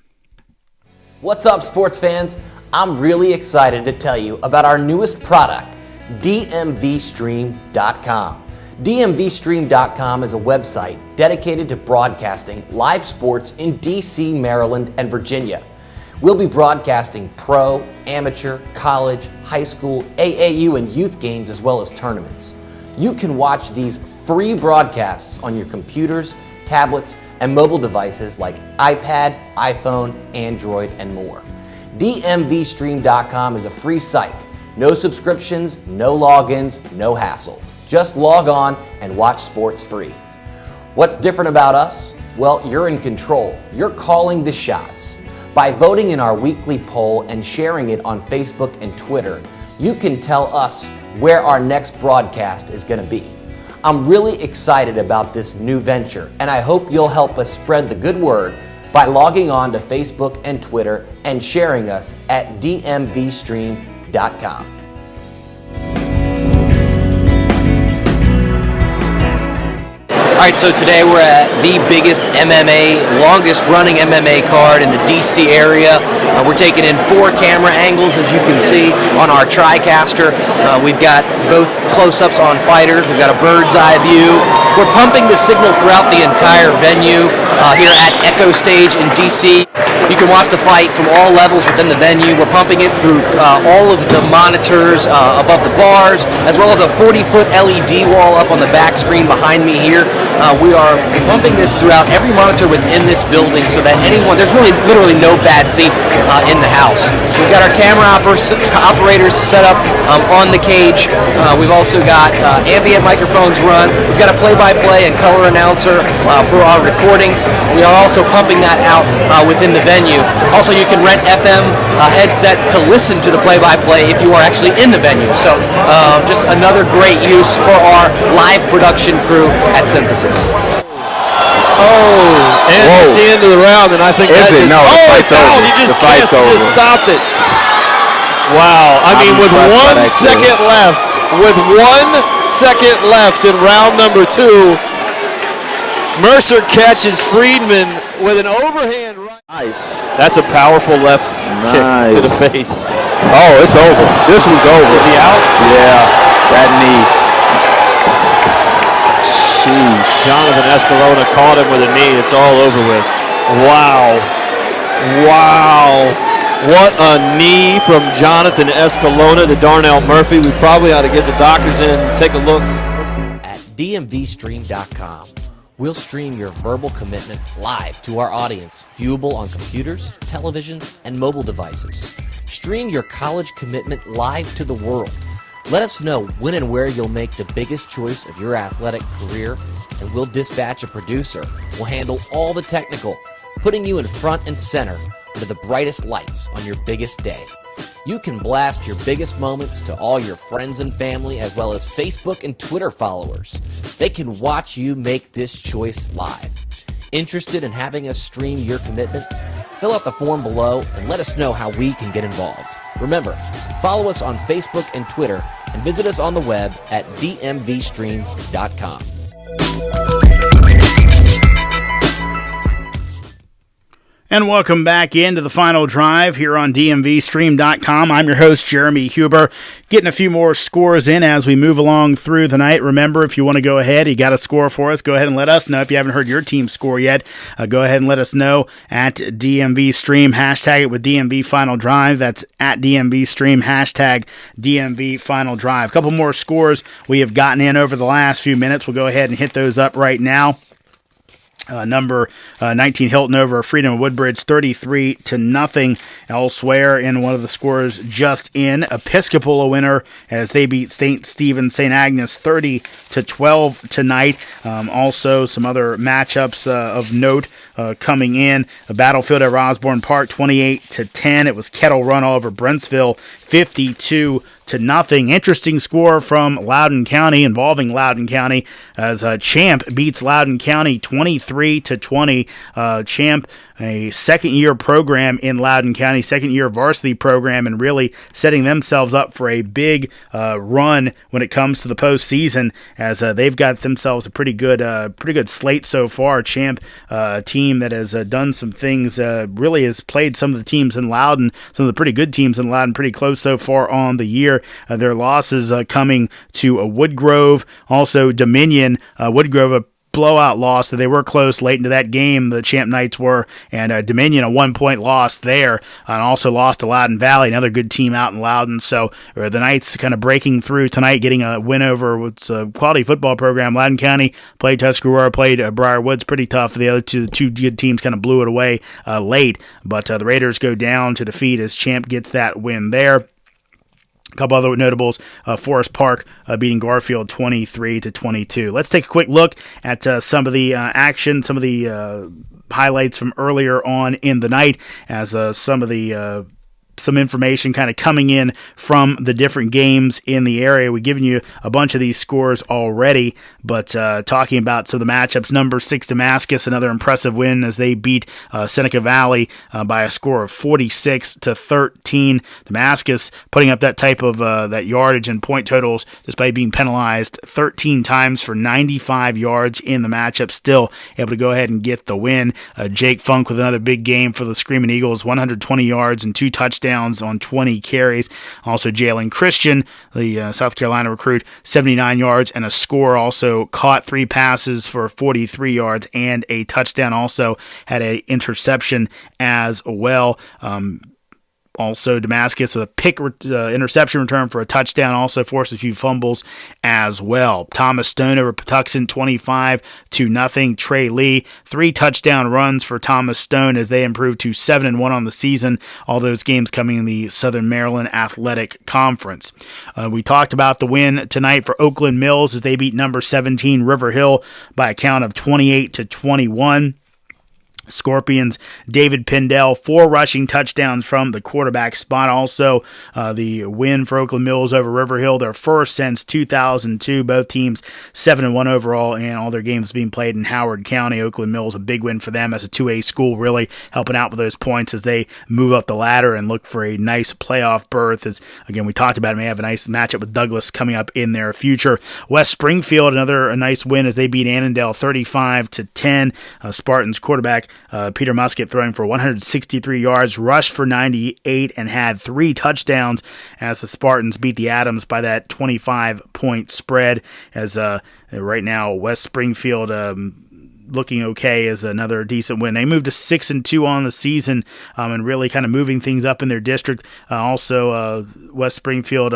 What's up, sports fans? I'm really excited to tell you about our newest product, DMVStream.com. DMVStream.com is a website dedicated to broadcasting live sports in DC, Maryland, and Virginia. We'll be broadcasting pro, amateur, college, high school, AAU, and youth games, as well as tournaments. You can watch these free broadcasts on your computers, tablets, and mobile devices like iPad, iPhone, Android, and more. DMVStream.com is a free site. No subscriptions, no logins, no hassle. Just log on and watch sports free. What's different about us? Well, you're in control. You're calling the shots. By voting in our weekly poll and sharing it on Facebook and Twitter, you can tell us where our next broadcast is going to be. I'm really excited about this new venture, and I hope you'll help us spread the good word by logging on to Facebook and Twitter and sharing us at DMVStream.com. All right, so today we're at the biggest MMA, longest running MMA card in the DC area. We're taking in 4 camera angles, as you can see on our TriCaster. We've got both close-ups on fighters. We've got a bird's eye view. We're pumping the signal throughout the entire venue here at Echo Stage in DC. You can watch the fight from all levels within the venue. We're pumping it through all of the monitors above the bars, as well as a 40-foot LED wall up on the back screen behind me here. We are pumping this throughout every monitor within this building so that there's really literally no bad seat in the house. We've got our camera operators set up on the cage. We've also got ambient microphones run. We've got a play-by-play and color announcer for our recordings. We are also pumping that out within the venue. Also, you can rent FM headsets to listen to the play-by-play if you are actually in the venue. So just another great use for our live production crew at Synthesis. Oh, and it's the end of the round, and I think Is it? No, the fight's over. He just The fight's over. just stopped it. Wow. I mean, with 1 second left, in round number 2, Mercer catches Friedman with an overhand right. Nice. That's a powerful left kick to the face. Oh, it's over. This one's over. Is he out? Yeah, that knee. Sheesh. Jonathan Escalona caught him with a knee. It's all over with. Wow. What a knee from Jonathan Escalona to Darnell Murphy. We probably ought to get the doctors in and take a look. At DMVStream.com, we'll stream your verbal commitment live to our audience, viewable on computers, televisions, and mobile devices. Stream your college commitment live to the world. Let us know when and where you'll make the biggest choice of your athletic career, and we'll dispatch a producer. We'll handle all the technical, putting you in front and center under the brightest lights on your biggest day. You can blast your biggest moments to all your friends and family, as well as Facebook and Twitter followers. They can watch you make this choice live. Interested in having us stream your commitment? Fill out the form below and let us know how we can get involved. Remember, follow us on Facebook and Twitter, and visit us on the web at DMVSTREAM.com. And welcome back into the final drive here on DMVSTREAM.com. I'm your host, Jeremy Huber, getting a few more scores in as we move along through the night. Remember, if you want to go ahead, you got a score for us, go ahead and let us know. If you haven't heard your team score yet, go ahead and let us know at DMVStream. Hashtag it with DMV Final Drive. That's at DMVStream. Hashtag DMV Final Drive. A couple more scores we have gotten in over the last few minutes. We'll go ahead and hit those up right now. Number 19 Hilton over Freedom of Woodbridge 33-0 elsewhere. In one of the scores just in, Episcopal a winner as they beat St. Stephen's St. Agnes 30-12 tonight. Also some other matchups of note coming in. A Battlefield at Osborne Park 28-10. It was Kettle Run all over Brentsville 52-0. Interesting score from Loudoun County, involving Loudoun County, as Champ beats Loudoun County 23-20. Champ, a second-year program in Loudoun County, second-year varsity program, and really setting themselves up for a big run when it comes to the postseason, as they've got themselves a pretty good slate so far. Champ, a team that has done some things, really has played some of the teams in Loudoun, some of the pretty good teams in Loudoun, pretty close so far on the year. Their losses coming to Woodgrove, also Dominion. Woodgrove, a blowout loss, that they were close late into that game, the Champ Knights were, and Dominion, a 1-point loss there, and also lost to Loudoun Valley, another good team out in Loudoun. So the Knights kind of breaking through tonight, getting a win over what's a quality football program. Loudoun County played Tuscarora, played Briar Woods, pretty tough. The other two good teams kind of blew it away late, but the Raiders go down to defeat as Champ gets that win there. A couple other notables, Forest Park beating Garfield 23-22. Let's take a quick look at some of the action, some of the highlights from earlier on in the night, as some information kind of coming in from the different games in the area. We've given you a bunch of these scores already, but talking about some of the matchups, number 6 Damascus, another impressive win as they beat Seneca Valley by a score of 46-13. Damascus putting up that type of that yardage and point totals despite being penalized 13 times for 95 yards in the matchup, still able to go ahead and get the win. Jake Funk with another big game for the Screaming Eagles, 120 yards and 2 touchdowns on 20 carries. Also Jalen Christian, the South Carolina recruit, 79 yards and a score. Also caught 3 passes for 43 yards and a touchdown. Also had an interception as well. Also, Damascus with a interception return for a touchdown, also forced a few fumbles as well. Thomas Stone over Patuxent 25-0. Trey Lee, 3 touchdown runs for Thomas Stone as they improved to 7-1 on the season. All those games coming in the Southern Maryland Athletic Conference. We talked about the win tonight for Oakland Mills as they beat number 17 River Hill by a count of 28-21. Scorpions, David Pindell, 4 rushing touchdowns from the quarterback spot. Also, the win for Oakland Mills over River Hill, their first since 2002. Both teams 7-1 overall, and all their games being played in Howard County. Oakland Mills, a big win for them as a 2A school, really helping out with those points as they move up the ladder and look for a nice playoff berth. As again, we talked about it, may have a nice matchup with Douglas coming up in their future. West Springfield, a nice win as they beat Annandale 35-10. Spartans quarterback Peter Musket throwing for 163 yards, rushed for 98, and had 3 touchdowns as the Spartans beat the Adams by that 25-point spread. As right now, West Springfield looking okay as another decent win. They moved to 6-2 on the season, and really kind of moving things up in their district. Also, West Springfield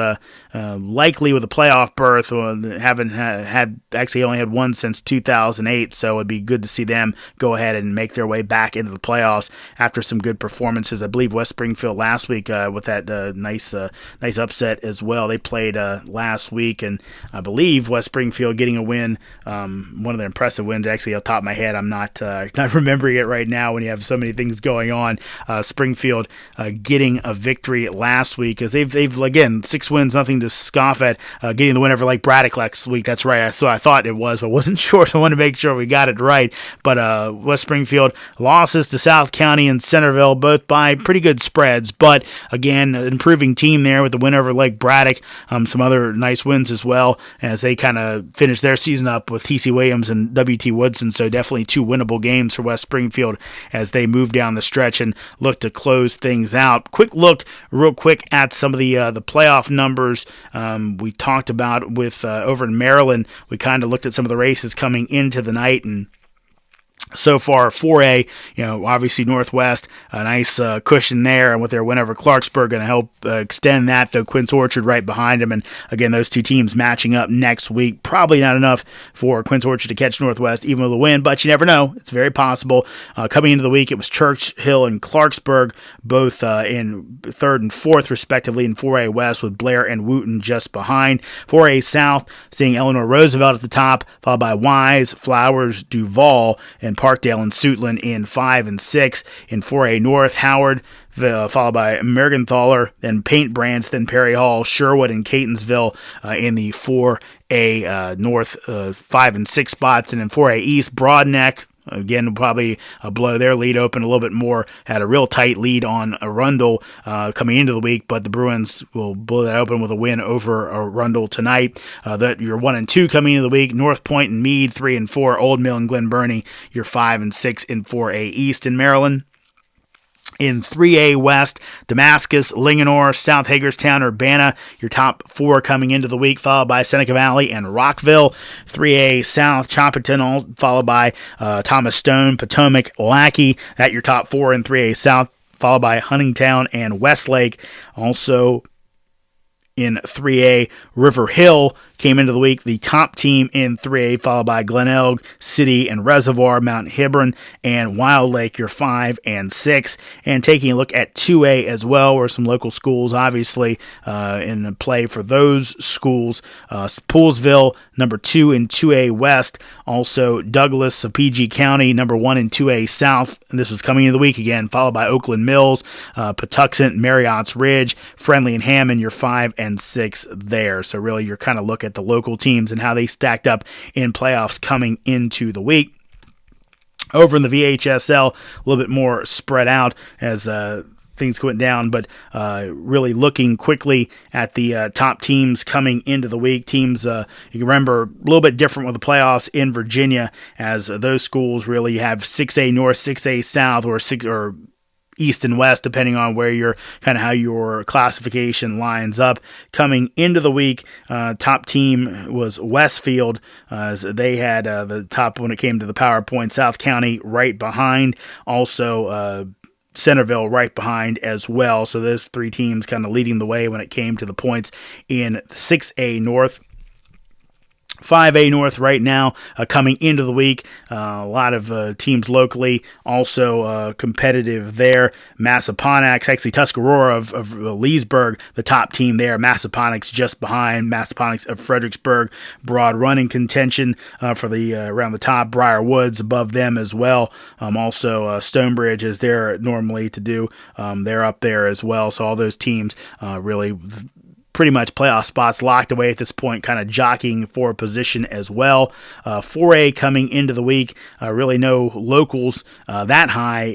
likely with a playoff berth. Haven't had actually only had one since 2008, so it'd be good to see them go ahead and make their way back into the playoffs after some good performances. I believe West Springfield last week with that nice upset as well. They played last week, and I believe West Springfield getting a win, one of the impressive wins. Actually, off the top of my head, I'm not remembering it right now when you have so many things going on. Springfield getting a victory last week, as they've again 6 wins, nothing to scoff at. Getting the win over Lake Braddock last week. That's right. So I thought it was, but wasn't sure. So I wanted to make sure we got it right. But West Springfield losses to South County and Centerville, both by pretty good spreads. But again, an improving team there with the win over Lake Braddock. Some other nice wins as well as they kind of finish their season up with TC Williams and WT Woodson. So definitely 2 winnable games for West Springfield as they move down the stretch and look to close things out. Real quick at some of the playoff numbers we talked about with over in Maryland. We kind of looked at some of the races coming into the night, and so far, 4A, obviously Northwest, a nice cushion there, and with their win over Clarksburg, going to help extend that, though Quince Orchard right behind them. And again, those two teams matching up next week. Probably not enough for Quince Orchard to catch Northwest, even with a win, but you never know. It's very possible. Coming into the week, it was Churchill and Clarksburg, both in 3rd and 4th, respectively, in 4A West, with Blair and Wooten just behind. 4A South, seeing Eleanor Roosevelt at the top, followed by Wise, Flowers, Duval, and Parkdale and Suitland in 5 and 6. In 4A North, Howard, followed by Mergenthaler, then Paint Brands, then Perry Hall, Sherwood, and Catonsville in the 4A North 5 and 6 spots. And in 4A East, Broadneck, again, probably blow their lead open a little bit more. Had a real tight lead on Arundel coming into the week, but the Bruins will blow that open with a win over Arundel tonight. That you're 1 and 2 coming into the week. North Point and Meade 3 and 4. Old Mill and Glen Burnie, you're 5 and 6 in 4A East in Maryland. In 3A West, Damascus, Linganore, South Hagerstown, Urbana, your top 4 coming into the week, followed by Seneca Valley and Rockville. 3A South, Chopperton, followed by Thomas Stone, Potomac, Lackey. That your top 4 in 3A South, followed by Huntingtown and Westlake. Also in 3A, River Hill came into the week the top team in 3A, followed by Glenelg, City, and Reservoir, Mount Hebron, and Wild Lake, your 5 and 6. And taking a look at 2A as well, where some local schools obviously in play for those schools. Poolsville, number 2 in 2A West. Also Douglas of PG County, number 1 in 2A South. And this was coming into the week again, followed by Oakland Mills, Patuxent, Marriott's Ridge, Friendly, and Hammond, your 5 and 6 there. So really you're kind of looking at the local teams and how they stacked up in playoffs coming into the week. Over in the VHSL, a little bit more spread out as things went down, but really looking quickly at the top teams coming into the week. Teams, you can remember, a little bit different with the playoffs in Virginia, as those schools really have 6A North, 6A South, or East and West, depending on where you're kind of how your classification lines up. Coming into the week, top team was Westfield, as they had the top when it came to the PowerPoint. South County right behind, also Centerville right behind as well. So those 3 teams kind of leading the way when it came to the points in 6A North. 5A North right now coming into the week. A lot of teams locally also competitive there. Massaponax, actually Tuscarora of Leesburg, the top team there. Massaponax just behind. Massaponax of Fredericksburg, broad running contention for the around the top. Briar Woods above them as well. Also Stonebridge, as they're normally to do. They're up there as well. So all those teams really pretty much playoff spots locked away at this point, kind of jockeying for position as well. 4A coming into the week, really no locals that high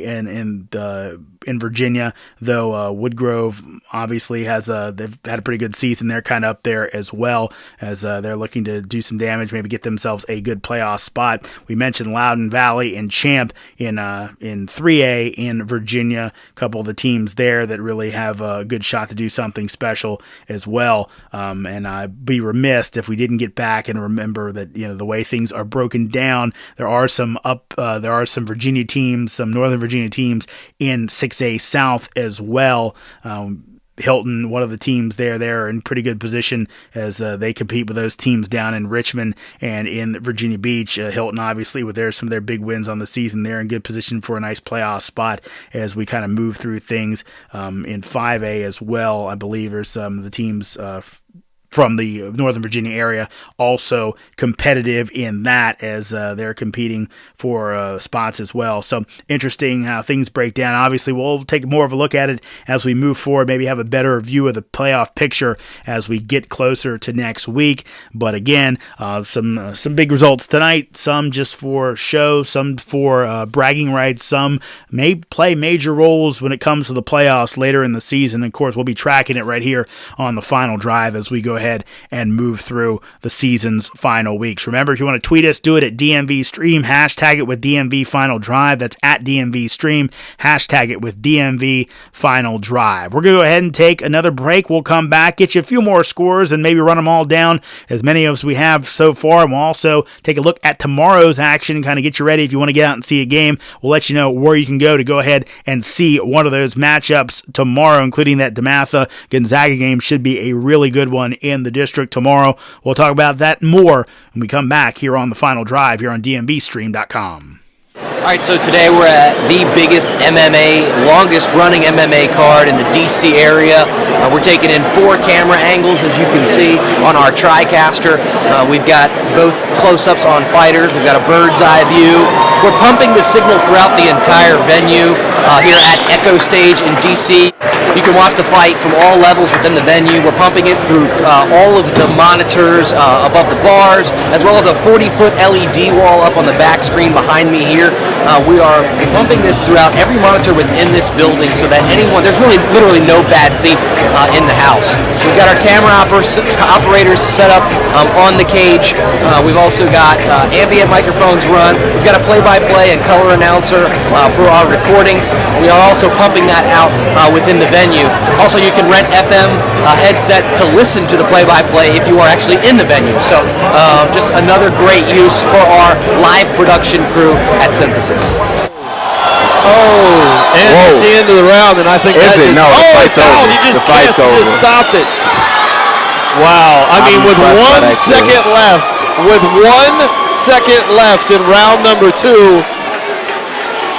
in Virginia, though Woodgrove obviously they've had a pretty good season. They're kind of up there as well, as they're looking to do some damage, maybe get themselves a good playoff spot. We mentioned Loudoun Valley and Champ in 3A in Virginia, a couple of the teams there that really have a good shot to do something special as well. And I'd be remiss if we didn't get back and remember that, the way things are broken down, there are some Virginia teams, some Northern Virginia teams in 6A South as well. Hilton, one of the teams they're in pretty good position as they compete with those teams down in Richmond and in Virginia Beach. Hilton, obviously, with some of their big wins on the season, they're in good position for a nice playoff spot as we kind of move through things in 5A as well. I believe there's some of the teams from the Northern Virginia area also competitive in that as they're competing for spots as well. So interesting how things break down. Obviously, we'll take more of a look at it as we move forward, maybe have a better view of the playoff picture as we get closer to next week. But again, some big results tonight, some just for show, some for bragging rights, some may play major roles when it comes to the playoffs later in the season. Of course, we'll be tracking it right here on the Final Drive as we go ahead and move through the season's final weeks. Remember, if you want to tweet us, do it at DMVStream, hashtag it with DMV Final Drive. That's at DMVStream, hashtag it with DMV Final Drive. We're going to go ahead and take another break. We'll come back, get you a few more scores, and maybe run them all down, as many as we have so far. And we'll also take a look at tomorrow's action and kind of get you ready if you want to get out and see a game. We'll let you know where you can go to go ahead and see one of those matchups tomorrow, including that DeMatha-Gonzaga game. Should be a really good one in the district tomorrow. We'll talk about that more when we come back here on the Final Drive here on DMVSTREAM.com. All right, so today we're at the biggest MMA, longest running MMA card in the DC area. We're taking in 4 camera angles, as you can see on our TriCaster. We've got both close-ups on fighters. We've got a bird's eye view. We're pumping the signal throughout the entire venue here at Echo Stage in DC. You can watch the fight from all levels within the venue. We're pumping it through all of the monitors above the bars, as well as a 40-foot LED wall up on the back screen behind me here. We are pumping this throughout every monitor within this building so that there's really literally no bad seat in the house. We've got our camera operators set up on the cage. We've also got ambient microphones run. We've got a play-by-play and color announcer for our recordings. We are also pumping that out within the venue. Also, you can rent FM headsets to listen to the play-by-play if you are actually in the venue. So just another great use for our live production crew at Synthesis. And it's the end of the round, and I think the fight's over. He just Just stopped it. Wow. I mean, with 1 second left, in round number 2,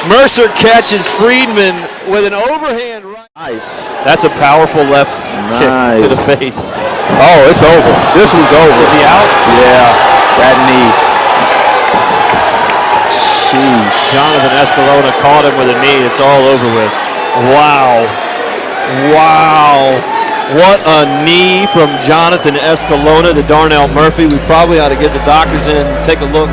Mercer catches Friedman with an overhand right. Nice. That's a powerful left kick to the face. Oh, it's over. This one's over. Is he out? Yeah, that knee. Jeez. Jonathan Escalona caught him with a knee. It's all over with. Wow. What a knee from Jonathan Escalona to Darnell Murphy. We probably ought to get the doctors in and take a look.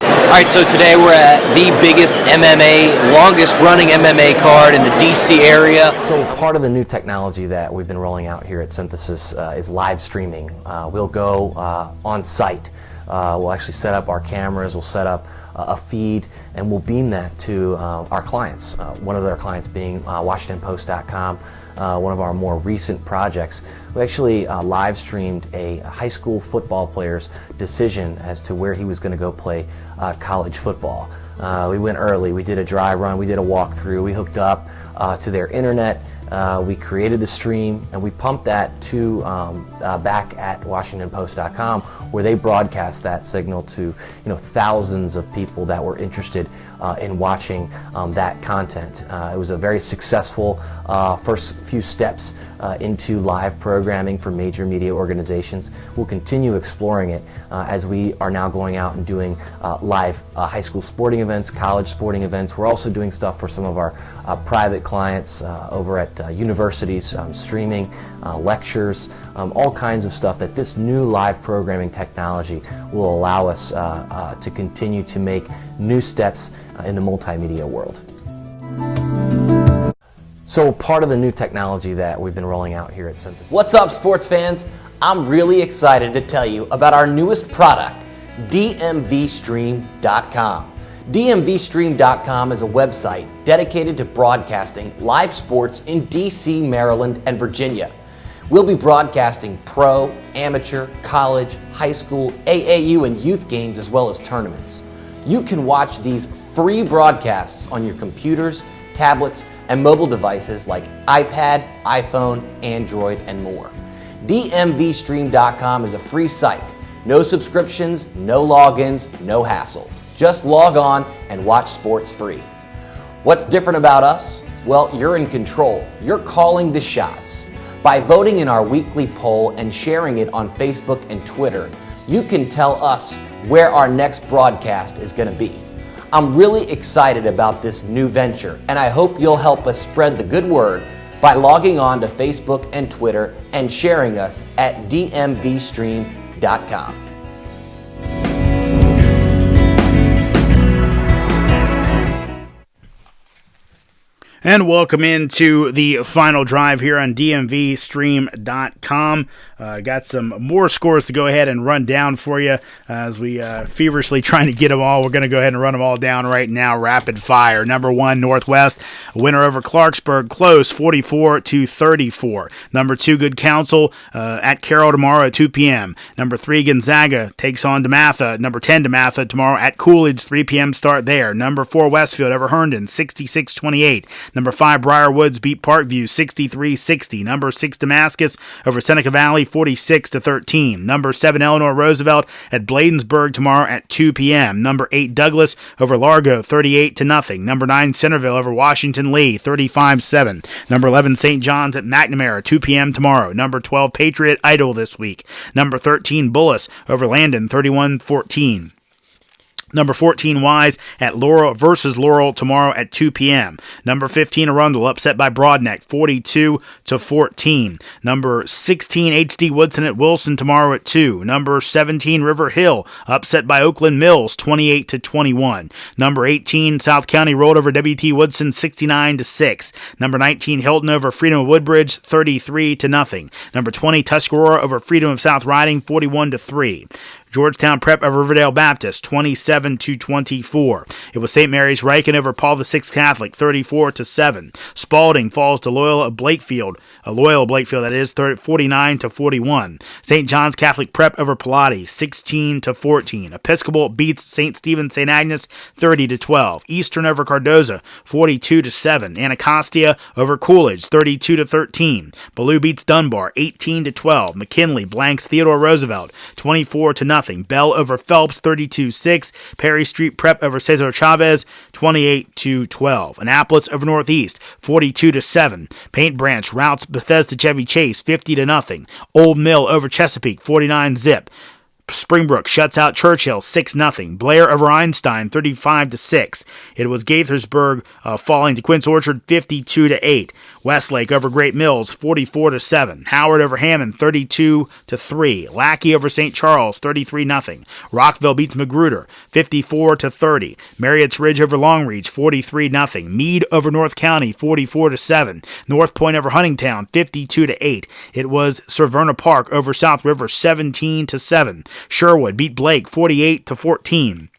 All right, so today we're at the biggest MMA, longest running MMA card in the DC area. So part of the new technology that we've been rolling out here at Synthesis is live streaming. We'll go on site. We'll actually set up our cameras, we'll set up a feed, and we'll beam that to our clients. One of their clients being WashingtonPost.com, one of our more recent projects. We actually live streamed a high school football player's decision as to where he was going to go play college football. We went early, we did a dry run, we did a walkthrough, we hooked up to their internet, we created the stream, and we pumped that to back at WashingtonPost.com, where they broadcast that signal to thousands of people that were interested in watching that content. It was a very successful first few steps into live programming for major media organizations. We'll continue exploring it as we are now going out and doing live high school sporting events, college sporting events. We're also doing stuff for some of our private clients over at universities, streaming, lectures, all kinds of stuff that this new live programming technology will allow us to continue to make new steps in the multimedia world. So part of the new technology that we've been rolling out here at Synthesis. What's up, sports fans? I'm really excited to tell you about our newest product, DMVSTREAM.COM. DMVSTREAM.COM is a website dedicated to broadcasting live sports in DC, Maryland, and Virginia. We'll be broadcasting pro, amateur, college, high school, AAU, and youth games as well as tournaments. You can watch these free broadcasts on your computers, tablets, and mobile devices like iPad, iPhone, Android, and more. DMVSTREAM.COM is a free site. No subscriptions, no logins, no hassle. Just log on and watch sports free. What's different about us? Well, you're in control. You're calling the shots. By voting in our weekly poll and sharing it on Facebook and Twitter, you can tell us where our next broadcast is going to be. I'm really excited about this new venture, and I hope you'll help us spread the good word by logging on to Facebook and Twitter and sharing us at DMVSTREAM.com. And welcome into the final drive here on DMVSTREAM.com. Got some more scores to go ahead and run down for you as we feverishly trying to get them all. We're going to go ahead and run them all down right now, rapid fire. Number 1, Northwest, winner over Clarksburg, close, 44-34. Number 2, Good Counsel at Carroll tomorrow at 2 p.m. Number 3, Gonzaga takes on DeMatha. Number 10, DeMatha tomorrow at Coolidge, 3 p.m. start there. Number 4, Westfield over Herndon, 66-28. Number 5, Briarwoods beat Parkview 63-60. Number 6, Damascus over Seneca Valley 46-13. Number 7, Eleanor Roosevelt at Bladensburg tomorrow at 2 p.m. Number 8, Douglas over Largo 38-0. Number 9, Centerville over Washington Lee 35-7. Number 11, St. John's at McNamara 2 p.m. tomorrow. Number 12, Patriot Idle this week. Number 13, Bullis over Landon 31-14. Number 14, Wise at Laurel versus Laurel tomorrow at 2 p.m. Number 15, Arundel upset by Broadneck 42-14. Number 16, HD Woodson at Wilson tomorrow at 2. Number 17, River Hill upset by Oakland Mills 28-21. Number 18, South County rolled over WT Woodson 69-6. Number 19, Hilton over Freedom of Woodbridge 33-0. Number 20, Tuscarora over Freedom of South Riding 41-3. Georgetown Prep over Riverdale Baptist, 27-24. It was St. Mary's Riken over Paul VI Catholic, 34-7. Spalding falls to Loyola Blakefield, that is, 49-41. St. John's Catholic Prep over Pilate, 16-14. Episcopal beats St. Stephen St. Agnes, 30-12. Eastern over Cardoza, 42-7. Anacostia over Coolidge, 32-13. Ballou beats Dunbar, 18-12. McKinley blanks Theodore Roosevelt, 24-0. Bell over Phelps, 32-6. Perry Street Prep over Cesar Chavez, 28-12. Annapolis over Northeast, 42-7. Paint Branch routs Bethesda Chevy Chase, 50-0. Old Mill over Chesapeake, 49-zip. Springbrook shuts out Churchill 6-0. Blair over Einstein 35-6. It was Gaithersburg falling to Quince Orchard 52-8. Westlake over Great Mills 44-7. Howard over Hammond 32-3. Lackey over St. Charles 33-0. Rockville beats Magruder 54-30. Marriott's Ridge over Longreach 43-0. Meade over North County 44-7. North Point over Huntingtown 52-8. It was Cerverna Park over South River 17-7. Sherwood beat Blake 48-14.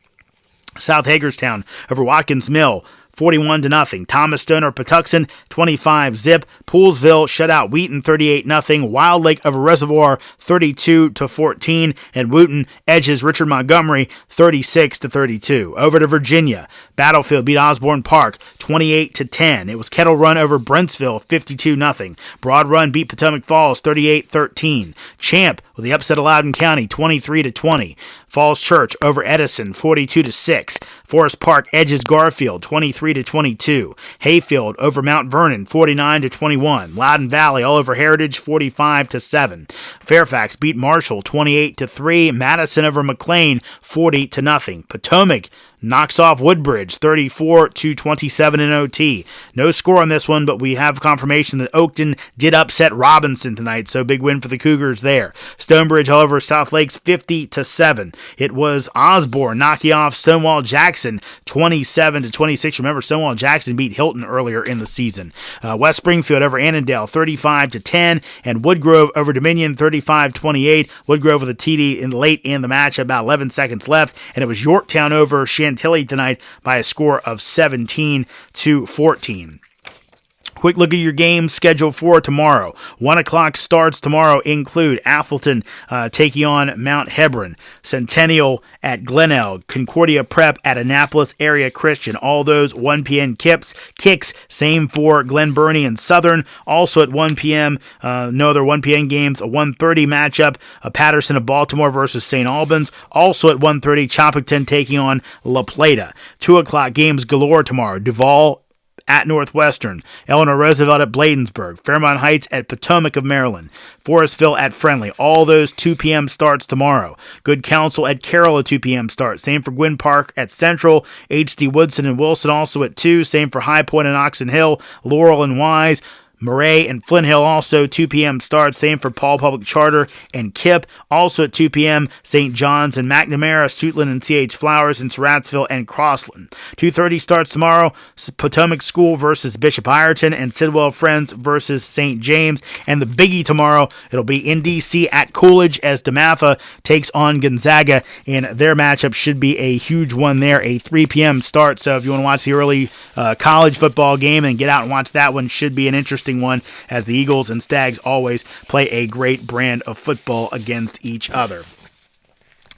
South Hagerstown over Watkins Mill 41-0. Thomas Stone or Patuxent, 25-zip. Poolsville shut out Wheaton, 38-0. Wild Lake over Reservoir, 32-14. And Wooten edges Richard Montgomery, 36-32. Over to Virginia. Battlefield beat Osborne Park, 28-10. It was Kettle Run over Brentsville, 52-0. Broad Run beat Potomac Falls, 38-13. Champ with the upset of Loudoun County, 23-20. Falls Church over Edison, 42-6. Forest Park edges Garfield, 23-22. Hayfield over Mount Vernon, 49-21. Loudoun Valley all over Heritage, 45-7. Fairfax beat Marshall, 28-3. Madison over McLean, 40-0. Potomac knocks off Woodbridge 34-27 in OT. No score on this one, but we have confirmation that Oakton did upset Robinson tonight, so big win for the Cougars there. Stonebridge, however, South Lakes 50-7. It was Osborne knocking off Stonewall Jackson 27-26. Remember, Stonewall Jackson beat Hilton earlier in the season. West Springfield over Annandale 35-10, and Woodgrove over Dominion 35-28. Woodgrove with a TD late in the match, about 11 seconds left, and it was Yorktown over Chantilly tonight by a score of 17-14. Quick look at your games scheduled for tomorrow. 1 o'clock starts tomorrow include Athelton taking on Mount Hebron, Centennial at Glenelg, Concordia Prep at Annapolis Area Christian. All those 1 p.m. kicks. Same for Glen Burnie and Southern. Also at 1 p.m., no other 1 p.m. games. A 1:30 matchup, Patterson of Baltimore versus St. Albans. Also at 1:30, Choppington taking on La Plata. 2 o'clock games galore tomorrow. Duval at Northwestern, Eleanor Roosevelt at Bladensburg, Fairmont Heights at Potomac of Maryland, Forestville at Friendly. All those 2 p.m. starts tomorrow. Good Counsel at Carroll at 2 p.m. start. Same for Gwynn Park at Central, H.D. Woodson and Wilson also at 2. Same for High Point and Oxon Hill, Laurel and Wise. Murray and Flint Hill also 2 p.m. start. Same for Paul Public Charter and Kip. Also at 2 p.m. St. John's and McNamara, Suitland and C.H. Flowers in Surrattsville and Crossland. 2:30 starts tomorrow. Potomac School versus Bishop Ireton and Sidwell Friends versus St. James. And the biggie tomorrow, it'll be in D.C. at Coolidge as DeMatha takes on Gonzaga. And their matchup should be a huge one there. A 3 p.m. start. So if you want to watch the early college football game and get out and watch that one, should be an interesting one, as the Eagles and Stags always play a great brand of football against each other.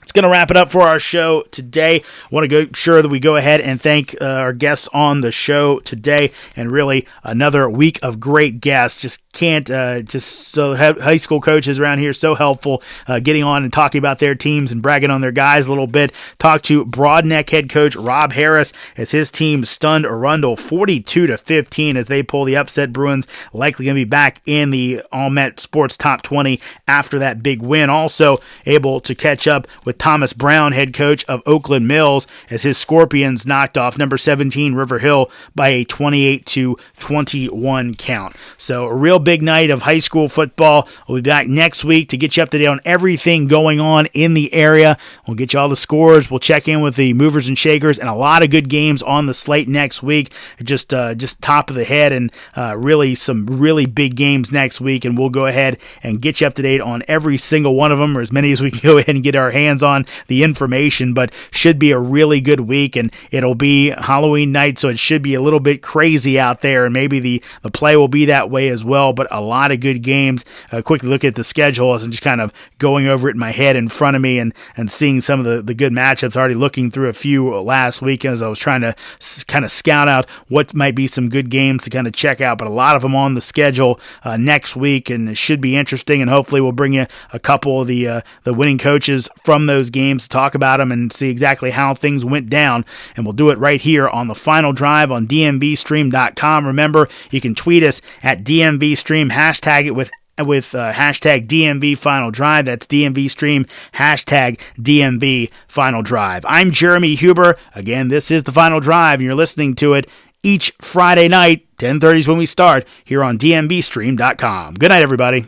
It's going to wrap it up for our show today. I want to go sure that we go ahead and thank our guests on the show today, and really another week of great guests. Just can't so high school coaches around here so helpful, getting on and talking about their teams and bragging on their guys a little bit. Talked to Broadneck head coach Rob Harris as his team stunned Arundel 42-15 as they pull the upset. Bruins likely going to be back in the All-Met Sports Top 20 after that big win. Also able to catch up with Thomas Browne, head coach of Oakland Mills, as his Scorpions knocked off number 17 River Hill by a 28-21 count. So a real big night of high school football. We'll be back next week to get you up to date on everything going on in the area. We'll get you all the scores. We'll check in with the movers and shakers, and a lot of good games on the slate next week. Just top of the head, and really some really big games next week, and we'll go ahead and get you up to date on every single one of them, or as many as we can go ahead and get our hands on the information. But should be a really good week, and it'll be Halloween night, so it should be a little bit crazy out there, and maybe the play will be that way as well. But a lot of good games. Quickly look at the schedule as I'm just kind of going over it in my head in front of me, and seeing some of the good matchups. Already looking through a few last week as I was trying to kind of scout out what might be some good games to kind of check out, but a lot of them on the schedule next week, and it should be interesting, and hopefully we'll bring you a couple of the winning coaches from those games to talk about them and see exactly how things went down, and we'll do it right here on the Final Drive on DMVSTREAM.com. Remember, you can tweet us at DMVStream, hashtag it with hashtag DMV Final Drive. That's DMVStream, hashtag DMV Final Drive. I'm Jeremy Huber. Again, this is the Final Drive, and you're listening to it each Friday night. 10:30 is when we start here on DMVStream.com. Good night, everybody.